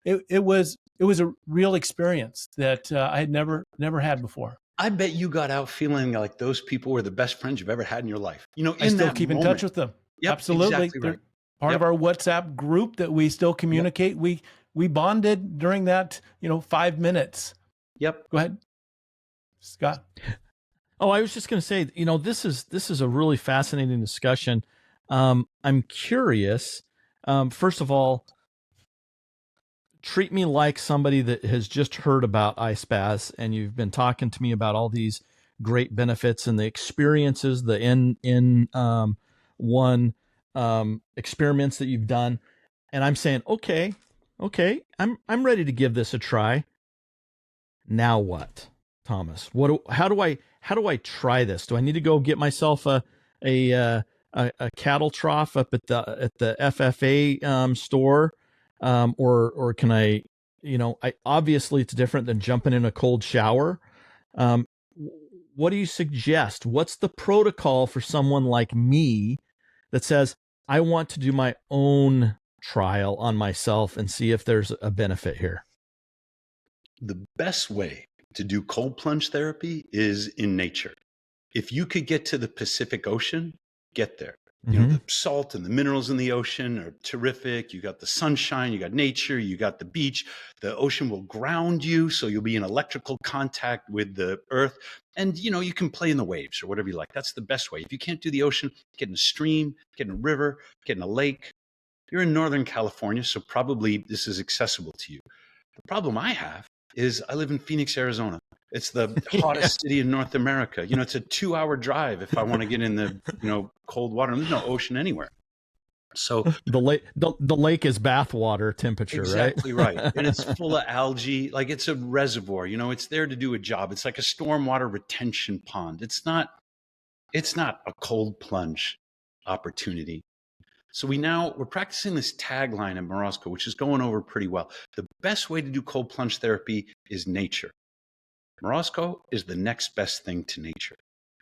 B: it was a real experience that I had never had before.
C: I bet you got out feeling like those people were the best friends you've ever had in your life.
B: I still keep in touch with them.
C: Yep,
B: absolutely.
C: Exactly right.
B: Part of our WhatsApp group that we still communicate. We bonded during that, 5 minutes.
C: Yep.
B: Go ahead. Scott?
A: Oh, I was just going to say, this is a really fascinating discussion. I'm curious. First of all, treat me like somebody that has just heard about ice baths, and you've been talking to me about all these great benefits and the experiences, the one experiments that you've done, and I'm saying, okay, I'm ready to give this a try. Now what, Thomas? How do I try this? Do I need to go get myself a cattle trough up at the FFA store, or can I obviously it's different than jumping in a cold shower. What do you suggest? What's the protocol for someone like me that says I want to do my own trial on myself and see if there's a benefit here?
C: The best way to do cold plunge therapy is in nature. If you could get to the Pacific Ocean, get there. The salt and the minerals in the ocean are terrific. You got the sunshine, you got nature, you got the beach. The ocean will ground you, so you'll be in electrical contact with the earth. And, you can play in the waves or whatever you like. That's the best way. If you can't do the ocean, get in a stream, get in a river, get in a lake. You're in Northern California, so probably this is accessible to you. The problem I have is I live in Phoenix, Arizona. It's the hottest city in North America. It's a 2-hour drive if I want to get in the, cold water. And there's no ocean anywhere. So
A: the lake is bathwater temperature,
C: exactly right. And it's full of algae. Like it's a reservoir, it's there to do a job. It's like a stormwater retention pond. It's not a cold plunge opportunity. So we're practicing this tagline at Morozko, which is going over pretty well. The best way to do cold plunge therapy is nature. Morozko is the next best thing to nature.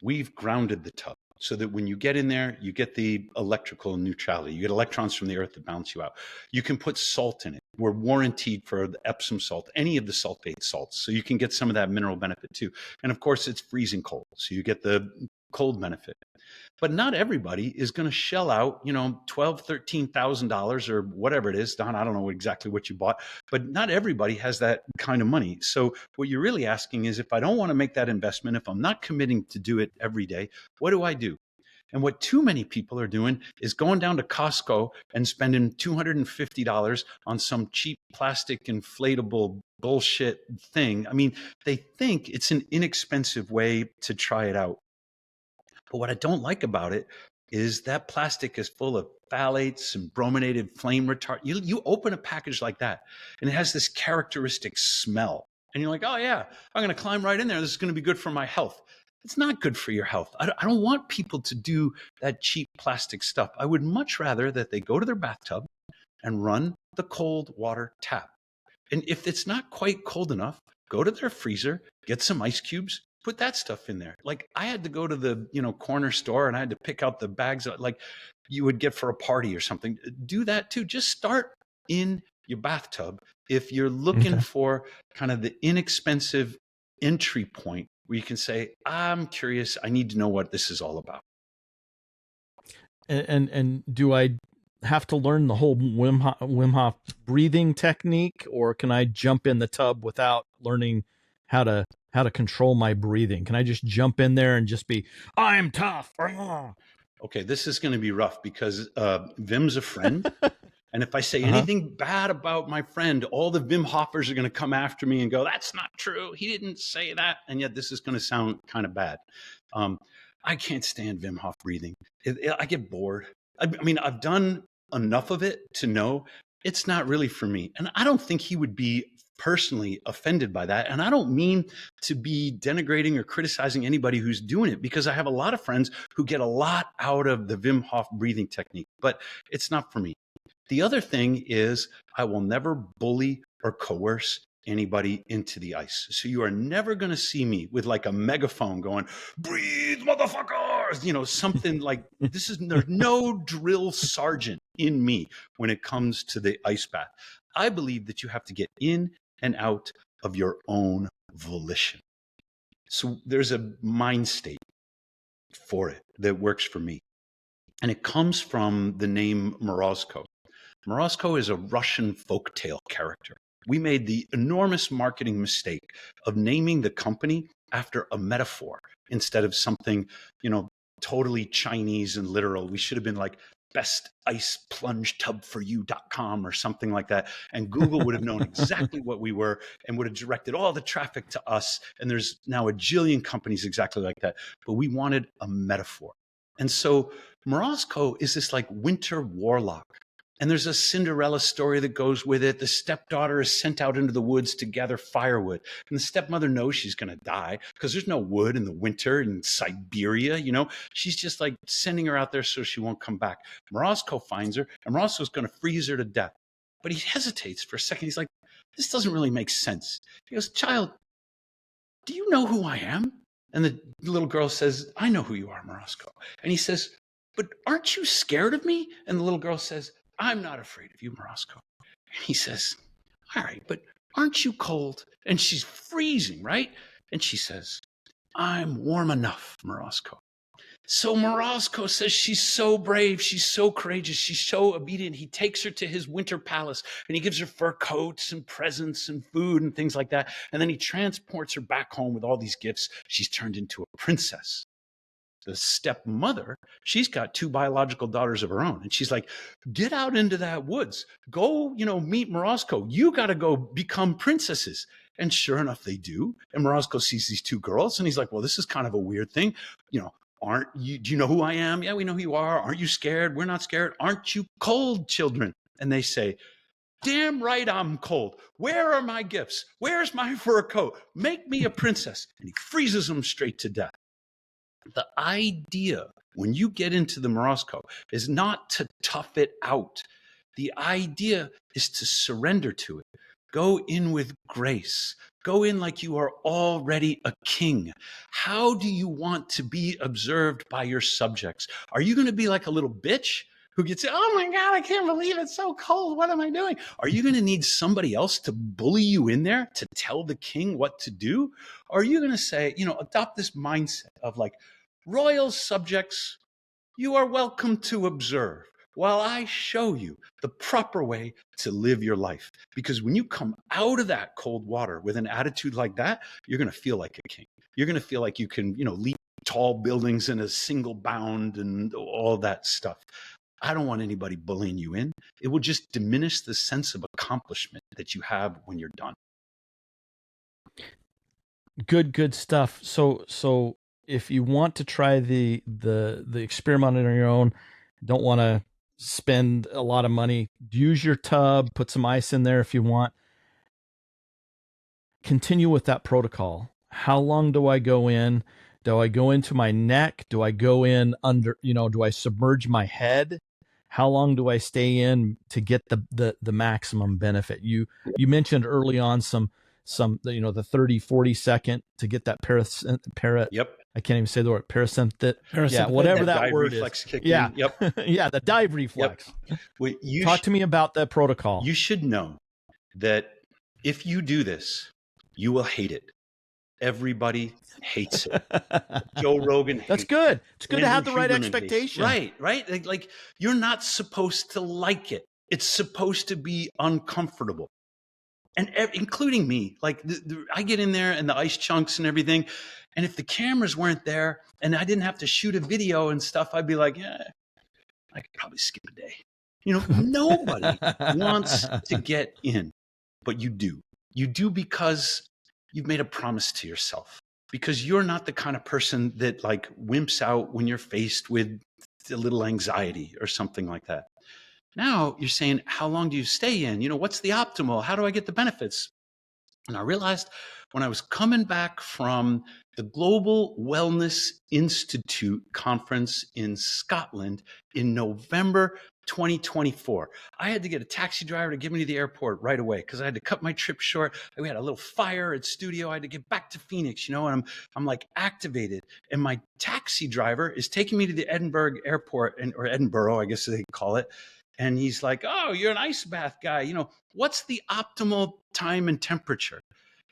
C: We've grounded the tub so that when you get in there, you get the electrical neutrality. You get electrons from the earth that bounce you out. You can put salt in it. We're warranted for the Epsom salt, any of the sulfate salts. So you can get some of that mineral benefit too. And of course, it's freezing cold. So you get the cold benefit. But not everybody is going to shell out, $12,000, $13,000 or whatever it is. Don, I don't know exactly what you bought, but not everybody has that kind of money. So what you're really asking is, if I don't want to make that investment, if I'm not committing to do it every day, what do I do? And what too many people are doing is going down to Costco and spending $250 on some cheap plastic inflatable bullshit thing. I mean, they think it's an inexpensive way to try it out. But what I don't like about it is that plastic is full of phthalates and brominated flame retardant. You open a package like that and it has this characteristic smell. And you're like, oh yeah, I'm going to climb right in there. This is going to be good for my health. It's not good for your health. I don't want people to do that cheap plastic stuff. I would much rather that they go to their bathtub and run the cold water tap. And if it's not quite cold enough, go to their freezer, get some ice cubes, put that stuff in there. Like I had to go to the, corner store and I had to pick out the bags like you would get for a party or something. Do that too. Just start in your bathtub. If you're looking for kind of the inexpensive entry point where you can say, I'm curious, I need to know what this is all about.
A: And do I have to learn the whole Wim Hof breathing technique, or can I jump in the tub without learning how to control my breathing? Can I just jump in there and just be, I'm tough?
C: Okay, this is going to be rough because Wim's a friend. And if I say anything bad about my friend, all the Wim Hofers are going to come after me and go, that's not true. He didn't say that. And yet this is going to sound kind of bad. I can't stand Wim Hof breathing. I get bored. I mean, I've done enough of it to know it's not really for me. And I don't think he would be personally offended by that. And I don't mean to be denigrating or criticizing anybody who's doing it, because I have a lot of friends who get a lot out of the Wim Hof breathing technique, but it's not for me. The other thing is I will never bully or coerce anybody into the ice. So you are never going to see me with like a megaphone going, breathe, motherfuckers, something like this. There's no drill sergeant in me when it comes to the ice bath. I believe that you have to get in and out of your own volition. So there's a mind state for it that works for me. And it comes from the name Morozko. Morozko is a Russian folktale character. We made the enormous marketing mistake of naming the company after a metaphor instead of something, totally Chinese and literal. We should have been like besticeplungetubforyou.com or something like that. And Google would have known exactly what we were and would have directed all the traffic to us. And there's now a jillion companies exactly like that. But we wanted a metaphor. And so Morozko is this like winter warlock. And there's a Cinderella story that goes with it. The stepdaughter is sent out into the woods to gather firewood. And the stepmother knows she's going to die because there's no wood in the winter in Siberia. She's just like sending her out there so she won't come back. Morozko finds her, and Morozko's going to freeze her to death. But he hesitates for a second. He's like, this doesn't really make sense. He goes, child, do you know who I am? And the little girl says, I know who you are, Morozko. And he says, but aren't you scared of me? And the little girl says, I'm not afraid of you, Morozko. He says, all right, but aren't you cold? And she's freezing, right? And she says, I'm warm enough, Morozko. So Morozko says she's so brave, she's so courageous, she's so obedient. He takes her to his winter palace and he gives her fur coats and presents and food and things like that. And then he transports her back home with all these gifts. She's turned into a princess. The stepmother, she's got 2 biological daughters of her own. And she's like, get out into that woods. Go, meet Morozko. You got to go become princesses. And sure enough, they do. And Morozko sees these 2 girls and he's like, well, this is kind of a weird thing. Do you know who I am? Yeah, we know who you are. Aren't you scared? We're not scared. Aren't you cold, children? And they say, damn right I'm cold. Where are my gifts? Where's my fur coat? Make me a princess. And he freezes them straight to death. The idea when you get into the Morozko is not to tough it out. The idea is to surrender to it. Go in with grace. Go in like you are already a king. How do you want to be observed by your subjects? Are you going to be like a little bitch who gets, oh my God, I can't believe it's so cold. What am I doing? Are you going to need somebody else to bully you in there to tell the king what to do? Or are you going to say, adopt this mindset of like, royal subjects, you are welcome to observe while I show you the proper way to live your life. Because when you come out of that cold water with an attitude like that, you're going to feel like a king. You're going to feel like you can, leap tall buildings in a single bound and all that stuff. I don't want anybody bullying you in. It will just diminish the sense of accomplishment that you have when you're done.
A: Good stuff. So if you want to try the experiment on your own, don't want to spend a lot of money, use your tub, put some ice in there if you want. Continue with that protocol. How long do I go in? Do I go into my neck? Do I go in under, do I submerge my head? How long do I stay in to get the maximum benefit? You mentioned early on some the 30, 40 second to get that
C: Yep.
A: I can't even say the word parasympathetic. Yeah, whatever that word is. Yeah.
C: Yep.
A: Yeah, the dive reflex.
C: Yep. Well,
A: Talk to me about that protocol.
C: You should know that if you do this, you will hate it. Everybody hates it. Joe Rogan hates it.
A: That's good. It's good to have the right
C: Huberman
A: expectation.
C: Right. Like you're not supposed to like it. It's supposed to be uncomfortable. And including me, like I get in there and the ice chunks and everything. And if the cameras weren't there and I didn't have to shoot a video and stuff, I'd be like, yeah, I could probably skip a day. Nobody wants to get in, but you do. You do because you've made a promise to yourself, because you're not the kind of person that like wimps out when you're faced with a little anxiety or something like that. Now you're saying, how long do you stay in? What's the optimal? How do I get the benefits? And I realized when I was coming back from the Global Wellness Institute conference in Scotland in November 2024, I had to get a taxi driver to get me to the airport right away because I had to cut my trip short. We had a little fire at studio. I had to get back to Phoenix, and I'm like activated. And my taxi driver is taking me to the Edinburgh airport, or Edinburgh, I guess they call it. And he's like, oh, you're an ice bath guy. What's the optimal time and temperature?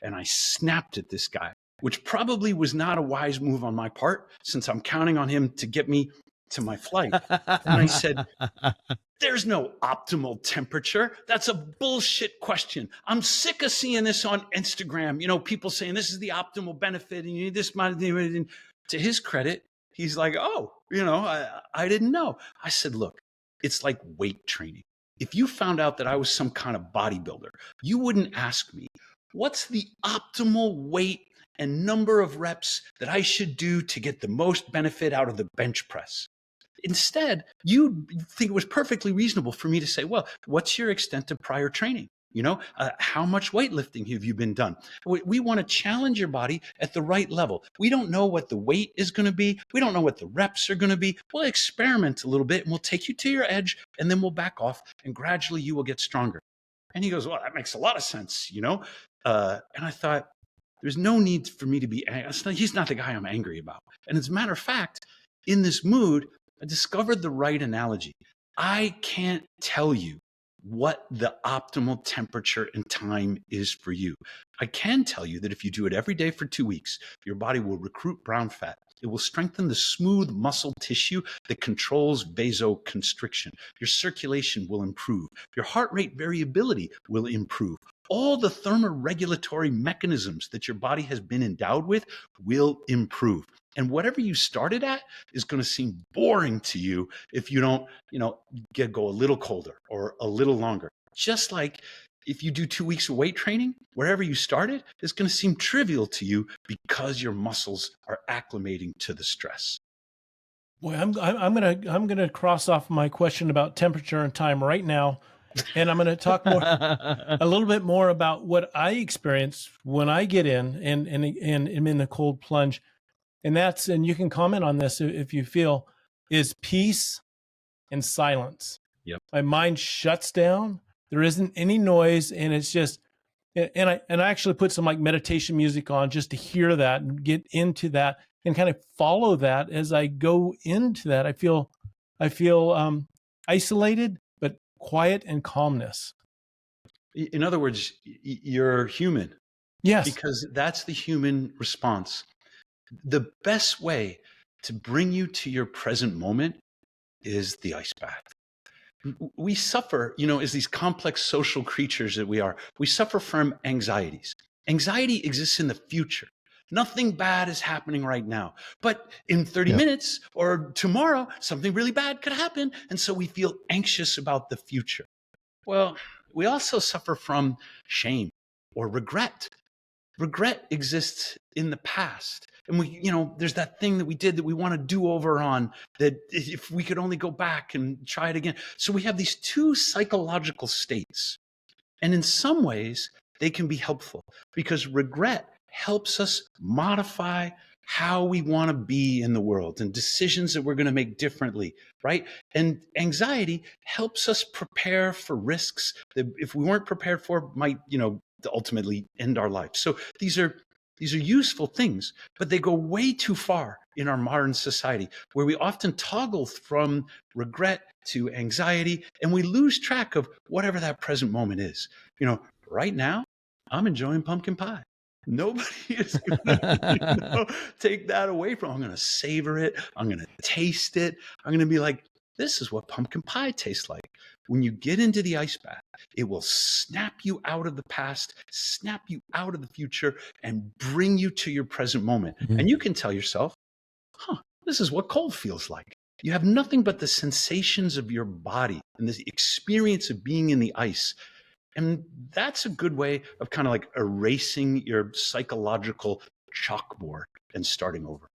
C: And I snapped at this guy, which probably was not a wise move on my part since I'm counting on him to get me to my flight. And I said, There's no optimal temperature. That's a bullshit question. I'm sick of seeing this on Instagram. You know, people saying this is the optimal benefit and you need this much. To his credit, he's like, oh, you know, I didn't know. I said, look, it's like weight training. If you found out that I was some kind of bodybuilder, you wouldn't ask me, what's the optimal weight and number of reps that I should do to get the most benefit out of the bench press? Instead, you think it was perfectly reasonable for me to say, well, what's your extent of prior training? You know, how much weightlifting have you been done? We want to challenge your body at the right level. We don't know what the weight is going to be. We don't know what the reps are going to be. We'll experiment a little bit and we'll take you to your edge and then we'll back off and gradually you will get stronger. And he goes, well, that makes a lot of sense, you know? And I thought, there's no need for me to be angry. He's not the guy I'm angry about. And as a matter of fact, in this mood, I discovered the right analogy. I can't tell you what the optimal temperature and time is for you. I can tell you that if you do it every day for 2 weeks, your body will recruit brown fat. It will strengthen the smooth muscle tissue that controls vasoconstriction. Your circulation will improve. Your heart rate variability will improve. All the thermoregulatory mechanisms that your body has been endowed with will improve. And whatever you started at is going to seem boring to you if you don't, go a little colder or a little longer. Just like if you do 2 weeks of weight training, wherever you started is going to seem trivial to you because your muscles are acclimating to the stress.
B: Boy, I'm gonna cross off my question about temperature and time right now, and I'm going to talk a little bit more about what I experience when I get in and am in the cold plunge. And and you can comment on this if you feel, is peace and silence.
C: Yep.
B: My mind shuts down. There isn't any noise. And it's just, and I actually put some like meditation music on just to hear that and get into that and kind of follow that as I go into that. I feel isolated, but quiet and calmness.
C: In other words, you're human.
B: Yes.
C: Because that's the human response. The best way to bring you to your present moment is the ice bath. We suffer, as these complex social creatures that we are, we suffer from anxieties. Anxiety exists in the future. Nothing bad is happening right now. But in 30 minutes or tomorrow, something really bad could happen. And so we feel anxious about the future. Well, we also suffer from shame or regret. Regret exists in the past. And there's that thing that we did that we want to do over on, that if we could only go back and try it again. So we have these two psychological states. And in some ways, they can be helpful because regret helps us modify how we want to be in the world and decisions that we're going to make differently, right? And anxiety helps us prepare for risks that if we weren't prepared for might, to ultimately end our life. So these are useful things, but they go way too far in our modern society where we often toggle from regret to anxiety and we lose track of whatever that present moment is. Right now, I'm enjoying pumpkin pie. Nobody is going to take that away from me. I'm going to savor it. I'm going to taste it. I'm going to be like, this is what pumpkin pie tastes like. When you get into the ice bath, it will snap you out of the past, snap you out of the future, and bring you to your present moment. Mm-hmm. And you can tell yourself, this is what cold feels like. You have nothing but the sensations of your body and the experience of being in the ice. And that's a good way of kind of like erasing your psychological chalkboard and starting over.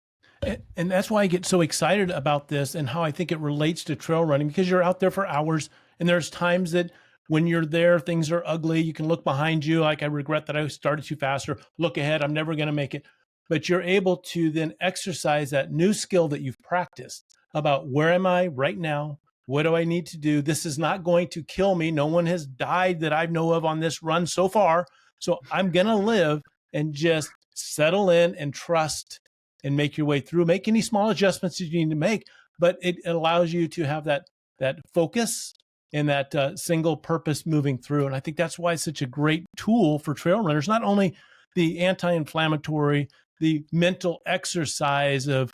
B: And that's why I get so excited about this and how I think it relates to trail running, because you're out there for hours and there's times that when you're there, things are ugly. You can look behind you. Like, I regret that I started too fast, or look ahead, I'm never going to make it. But you're able to then exercise that new skill that you've practiced about where am I right now? What do I need to do? This is not going to kill me. No one has died that I know of on this run so far. So I'm going to live and just settle in and trust and make your way through. Make any small adjustments that you need to make, but it allows you to have that focus and that single purpose moving through. And I think that's why it's such a great tool for trail runners, not only the anti-inflammatory, the mental exercise of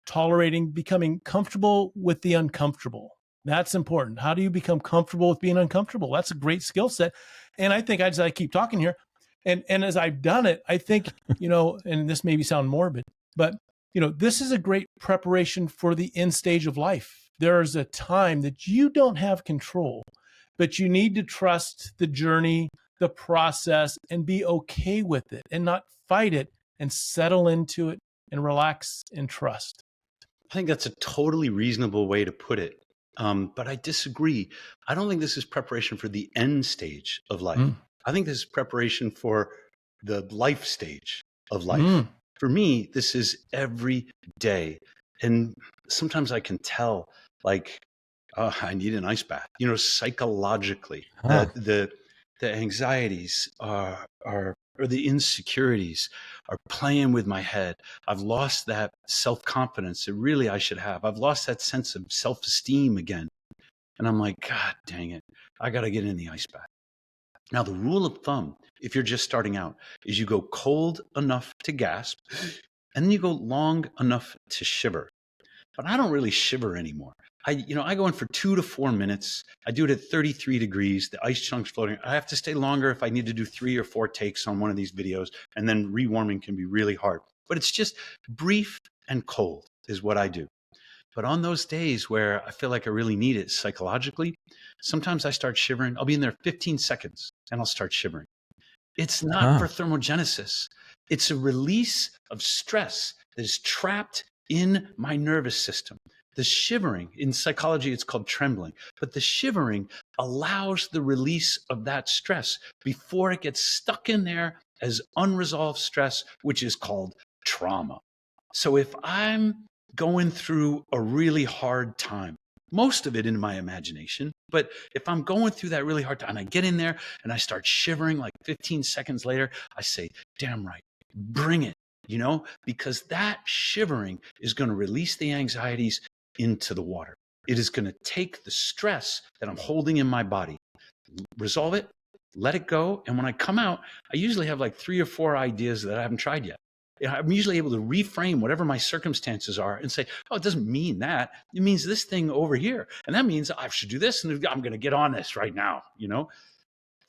B: tolerating, becoming comfortable with the uncomfortable. That's important. How do you become comfortable with being uncomfortable? That's a great skill set. And I think as I keep talking here, and as I've done it, I think, and this maybe sound morbid, but this is a great preparation for the end stage of life. There's a time that you don't have control, but you need to trust the journey, the process, and be okay with it and not fight it, and settle into it and relax and trust.
C: I think that's a totally reasonable way to put it. But I disagree. I don't think this is preparation for the end stage of life. I think this is preparation for the life stage of life. For me, this is every day. And sometimes I can tell, like, I need an ice bath, psychologically. The anxieties or the insecurities are playing with my head. I've lost that self-confidence that really I should have. I've lost that sense of self-esteem again. And I'm like, God dang it, I got to get in the ice bath. Now, the rule of thumb, if you're just starting out, is you go cold enough to gasp, and then you go long enough to shiver. But I don't really shiver anymore. I go in for 2 to 4 minutes. I do it at 33 degrees. The ice chunk's floating. I have to stay longer if I need to do 3 or 4 takes on one of these videos. And then rewarming can be really hard. But it's just brief and cold is what I do. But on those days where I feel like I really need it psychologically, sometimes I start shivering. I'll be in there 15 seconds and I'll start shivering. It's not for thermogenesis. It's a release of stress that is trapped in my nervous system. The shivering, in psychology, it's called trembling, but the shivering allows the release of that stress before it gets stuck in there as unresolved stress, which is called trauma. So if I'm going through a really hard time, most of it in my imagination, but if I'm going through that really hard time, I get in there and I start shivering, like 15 seconds later, I say, damn right, bring it. Because that shivering is going to release the anxieties into the water. It is going to take the stress that I'm holding in my body, resolve it, let it go. And when I come out, I usually have like 3 or 4 ideas that I haven't tried yet. I'm usually able to reframe whatever my circumstances are and say, oh, it doesn't mean that. It means this thing over here. And that means I should do this. And I'm going to get on this right now.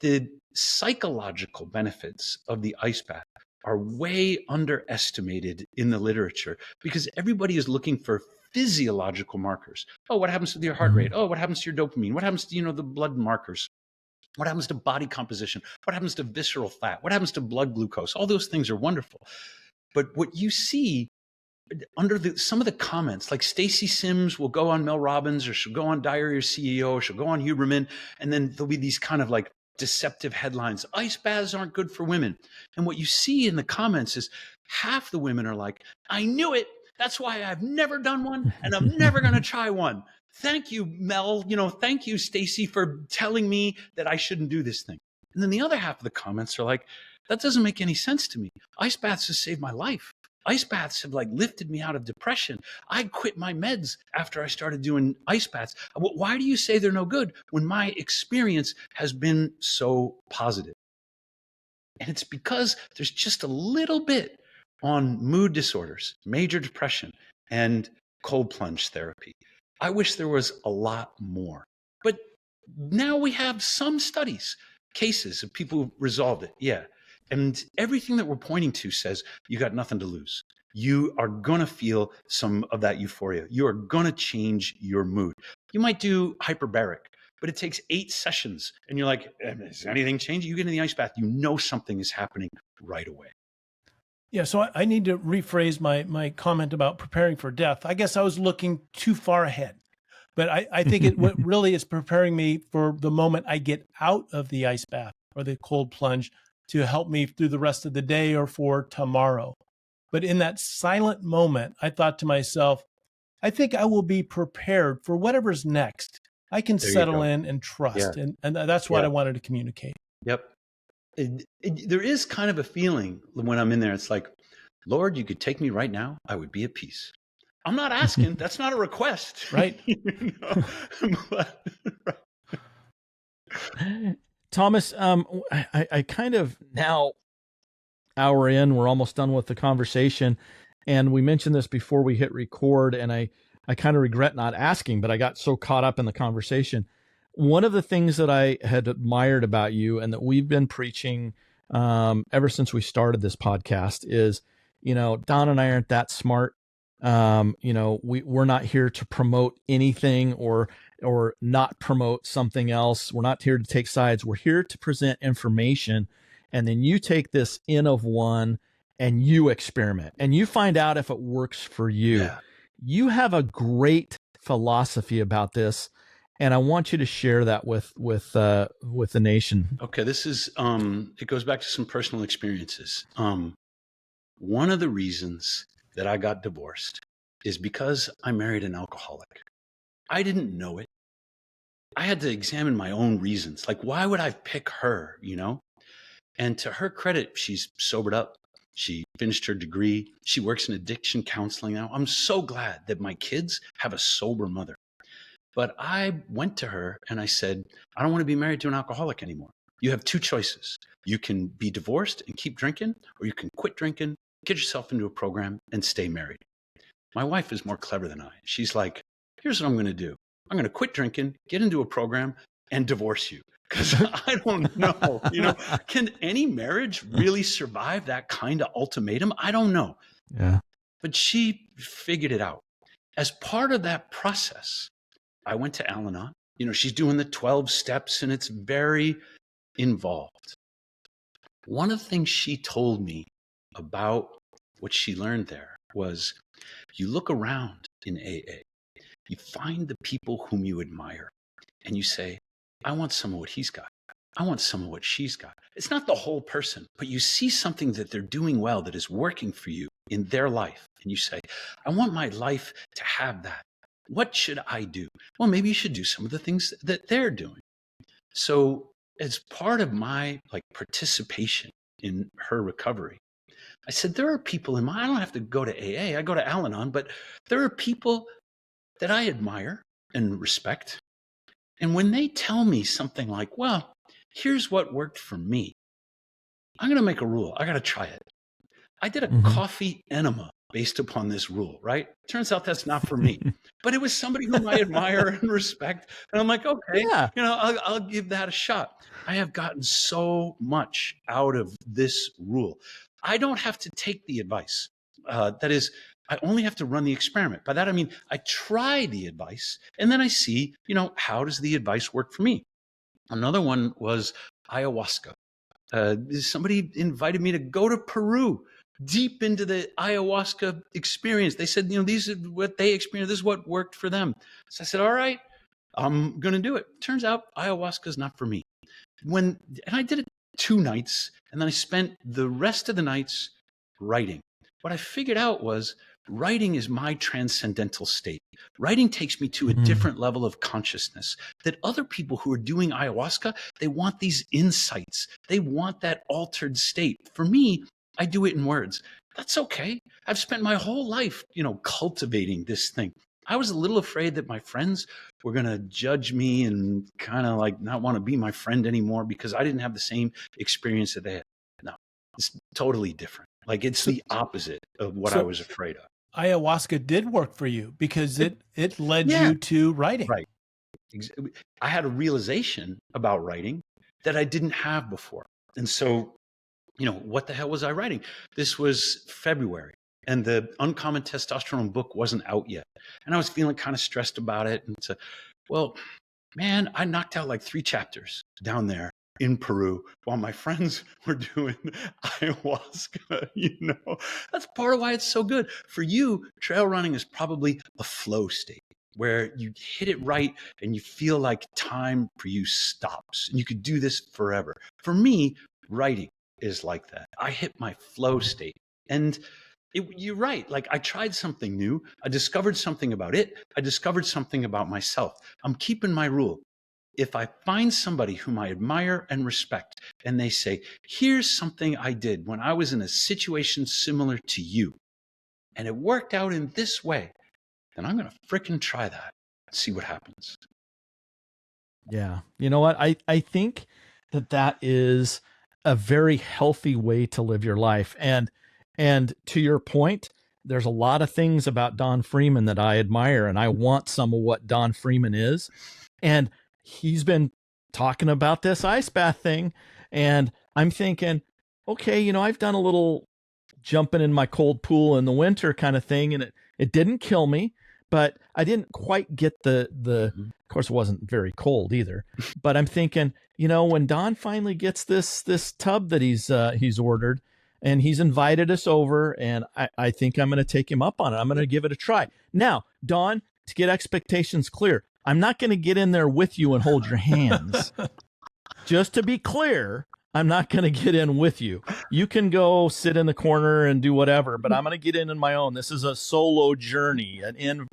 C: The psychological benefits of the ice bath are way underestimated in the literature because everybody is looking for physiological markers. Oh, what happens to your heart rate? Oh, what happens to your dopamine? What happens to, the blood markers? What happens to body composition? What happens to visceral fat? What happens to blood glucose? All those things are wonderful. But what you see under some of the comments, like Stacy Sims will go on Mel Robbins, or she'll go on Diary of CEO, or she'll go on Huberman, and then there'll be these kind of like deceptive headlines. Ice baths aren't good for women. And what you see in the comments is half the women are like, I knew it. That's why I've never done one, and I'm never going to try one. Thank you, Mel. Thank you, Stacy, for telling me that I shouldn't do this thing. And then the other half of the comments are like, that doesn't make any sense to me. Ice baths have saved my life. Ice baths have like lifted me out of depression. I quit my meds after I started doing ice baths. Why do you say they're no good when my experience has been so positive? And it's because there's just a little bit on mood disorders, major depression, and cold plunge therapy. I wish there was a lot more. But now we have some studies, cases of people who resolved it. Yeah. And everything that we're pointing to says you got nothing to lose. You are going to feel some of that euphoria. You are going to change your mood. You might do hyperbaric, but it takes 8 sessions. And you're like, is anything changing? You get in the ice bath, something is happening right away.
B: Yeah, so I need to rephrase my comment about preparing for death. I guess I was looking too far ahead. But I think what really is preparing me for the moment I get out of the ice bath or the cold plunge to help me through the rest of the day or for tomorrow. But in that silent moment, I thought to myself, I think I will be prepared for whatever's next. I can settle in and trust. Yeah. And that's what I wanted to communicate.
C: Yep. There is kind of a feeling when I'm in there. It's like, Lord, you could take me right now. I would be at peace. I'm not asking. That's not a request.
B: Right.
A: Thomas, I kind of now, hour in, we're almost done with the conversation, and we mentioned this before we hit record, and I I kind of regret not asking, but I got so caught up in the conversation. One of the things that I had admired about you and that we've been preaching ever since we started this podcast is, Don and I aren't that smart. We're not here to promote anything or not promote something else. We're not here to take sides. We're here to present information. And then you take this N of one and you experiment and you find out if it works for you.
C: Yeah.
A: You have a great philosophy about this, and I want you to share that with the nation.
C: Okay, this is it goes back to some personal experiences. One of the reasons that I got divorced is because I married an alcoholic. I didn't know it. I had to examine my own reasons. Like, why would I pick her, And to her credit, she's sobered up. She finished her degree. She works in addiction counseling now. I'm so glad that my kids have a sober mother. But I went to her and I said, I don't want to be married to an alcoholic anymore. You have two choices. You can be divorced and keep drinking, or you can quit drinking, get yourself into a program and stay married. My wife is more clever than I. She's like, here's what I'm going to do. I'm going to quit drinking, get into a program, and divorce you. Because I don't know, can any marriage really survive that kind of ultimatum? I don't know.
A: Yeah.
C: But she figured it out. As part of that process, I went to Al-Anon. She's doing the 12 steps and it's very involved. One of the things she told me about what she learned there was you look around in AA, you find the people whom you admire and you say, I want some of what he's got. I want some of what she's got. It's not the whole person, but you see something that they're doing well that is working for you in their life. And you say, I want my life to have that. What should I do? Well, maybe you should do some of the things that they're doing. So as part of my participation in her recovery, I said, there are people I don't have to go to AA, I go to Al-Anon, but there are people that I admire and respect. And when they tell me something like, well, here's what worked for me, I'm going to make a rule. I got to try it. I did a coffee enema based upon this rule, right? Turns out that's not for me, but it was somebody whom I admire and respect. And I'm like, okay,
A: Yeah.
C: I'll give that a shot. I have gotten so much out of this rule. I don't have to take the advice. That is, I only have to run the experiment. By that, I mean, I try the advice and then I see, how does the advice work for me? Another one was ayahuasca. Somebody invited me to go to Peru, deep into the ayahuasca experience. They said, these are what they experienced. This is what worked for them. So I said, all right, I'm going to do it. Turns out ayahuasca is not for me. And I did it 2 nights, and then I spent the rest of the nights writing. What I figured out was writing is my transcendental state. Writing takes me to a different level of consciousness that other people who are doing ayahuasca, they want these insights. They want that altered state. For me, I do it in words. That's okay. I've spent my whole life, cultivating this thing. I was a little afraid that my friends were going to judge me and kind of not want to be my friend anymore because I didn't have the same experience that they had. No, it's totally different. It's the opposite of what I was afraid of.
B: Ayahuasca did work for you because it led you to writing.
C: Right. I had a realization about writing that I didn't have before. And so, what the hell was I writing? This was February and the Uncommon Testosterone book wasn't out yet. And I was feeling kind of stressed about it. And so, well, man, I knocked out 3 chapters down there in Peru while my friends were doing ayahuasca. That's part of why it's so good. For you, trail running is probably a flow state where you hit it right and you feel like time for you stops and you could do this forever. For me, writing is like that. I hit my flow state and you're right. I tried something new. I discovered something about it. I discovered something about myself. I'm keeping my rule. If I find somebody whom I admire and respect, and they say, here's something I did when I was in a situation similar to you, and it worked out in this way, then I'm going to frickin' try that and see what happens.
A: Yeah. You know what? I think that is a very healthy way to live your life. And to your point, there's a lot of things about Don Freeman that I admire, and I want some of what Don Freeman is. And he's been talking about this ice bath thing, and I'm thinking, okay, you know, I've done a little jumping in my cold pool in the winter kind of thing, and it didn't kill me, but I didn't quite get the of course it wasn't very cold either. But I'm thinking, you know, when Don finally gets this tub that he's ordered, and he's invited us over, and I think I'm going to take him up on it. I'm going to give it a try. Now, Don, to get expectations clear, I'm not going to get in there with you and hold your hands. Just to be clear, I'm not going to get in with you. You can go sit in the corner and do whatever, but I'm going to get in my own. This is a solo journey, an in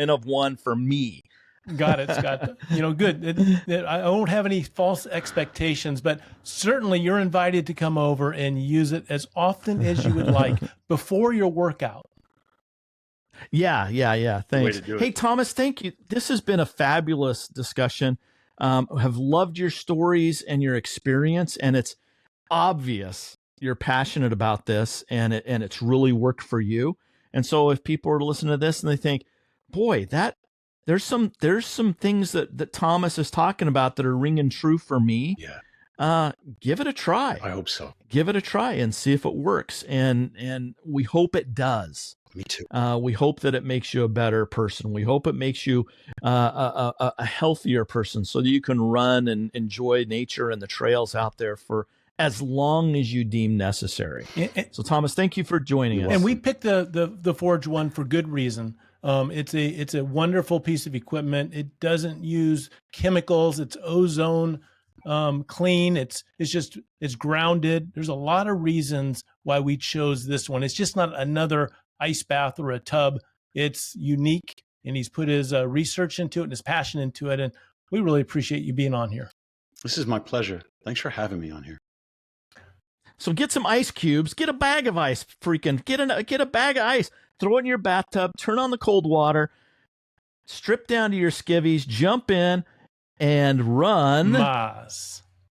A: of one for me.
B: Got it, Scott. You know, good. I won't have any false expectations, but certainly you're invited to come over and use it as often as you would like before your workout.
A: Yeah. Thanks. Hey, Thomas, thank you. This has been a fabulous discussion. Have loved your stories and your experience, and it's obvious you're passionate about this, and it's really worked for you. And so if people are listening to this and they think, boy, there's some things that Thomas is talking about that are ringing true for me.
C: Yeah.
A: Give it a try.
C: I hope so.
A: Give it a try and see if it works. And we hope it does.
C: Me too.
A: We hope that it makes you a better person. We hope it makes you a healthier person so that you can run and enjoy nature and the trails out there for as long as you deem necessary. So, Thomas, thank you for joining us.
B: And we picked the Forge one for good reason. It's a wonderful piece of equipment. It doesn't use chemicals. It's ozone clean. It's grounded. There's a lot of reasons why we chose this one. It's just not another ice bath or a tub. It's unique, and he's put his research into it and his passion into it. And we really appreciate you being on here.
C: This is my pleasure. Thanks for having me on here.
A: So get some ice cubes, get a bag of ice, get a bag of ice, throw it in your bathtub, turn on the cold water, strip down to your skivvies, jump in, and run.
B: Mas.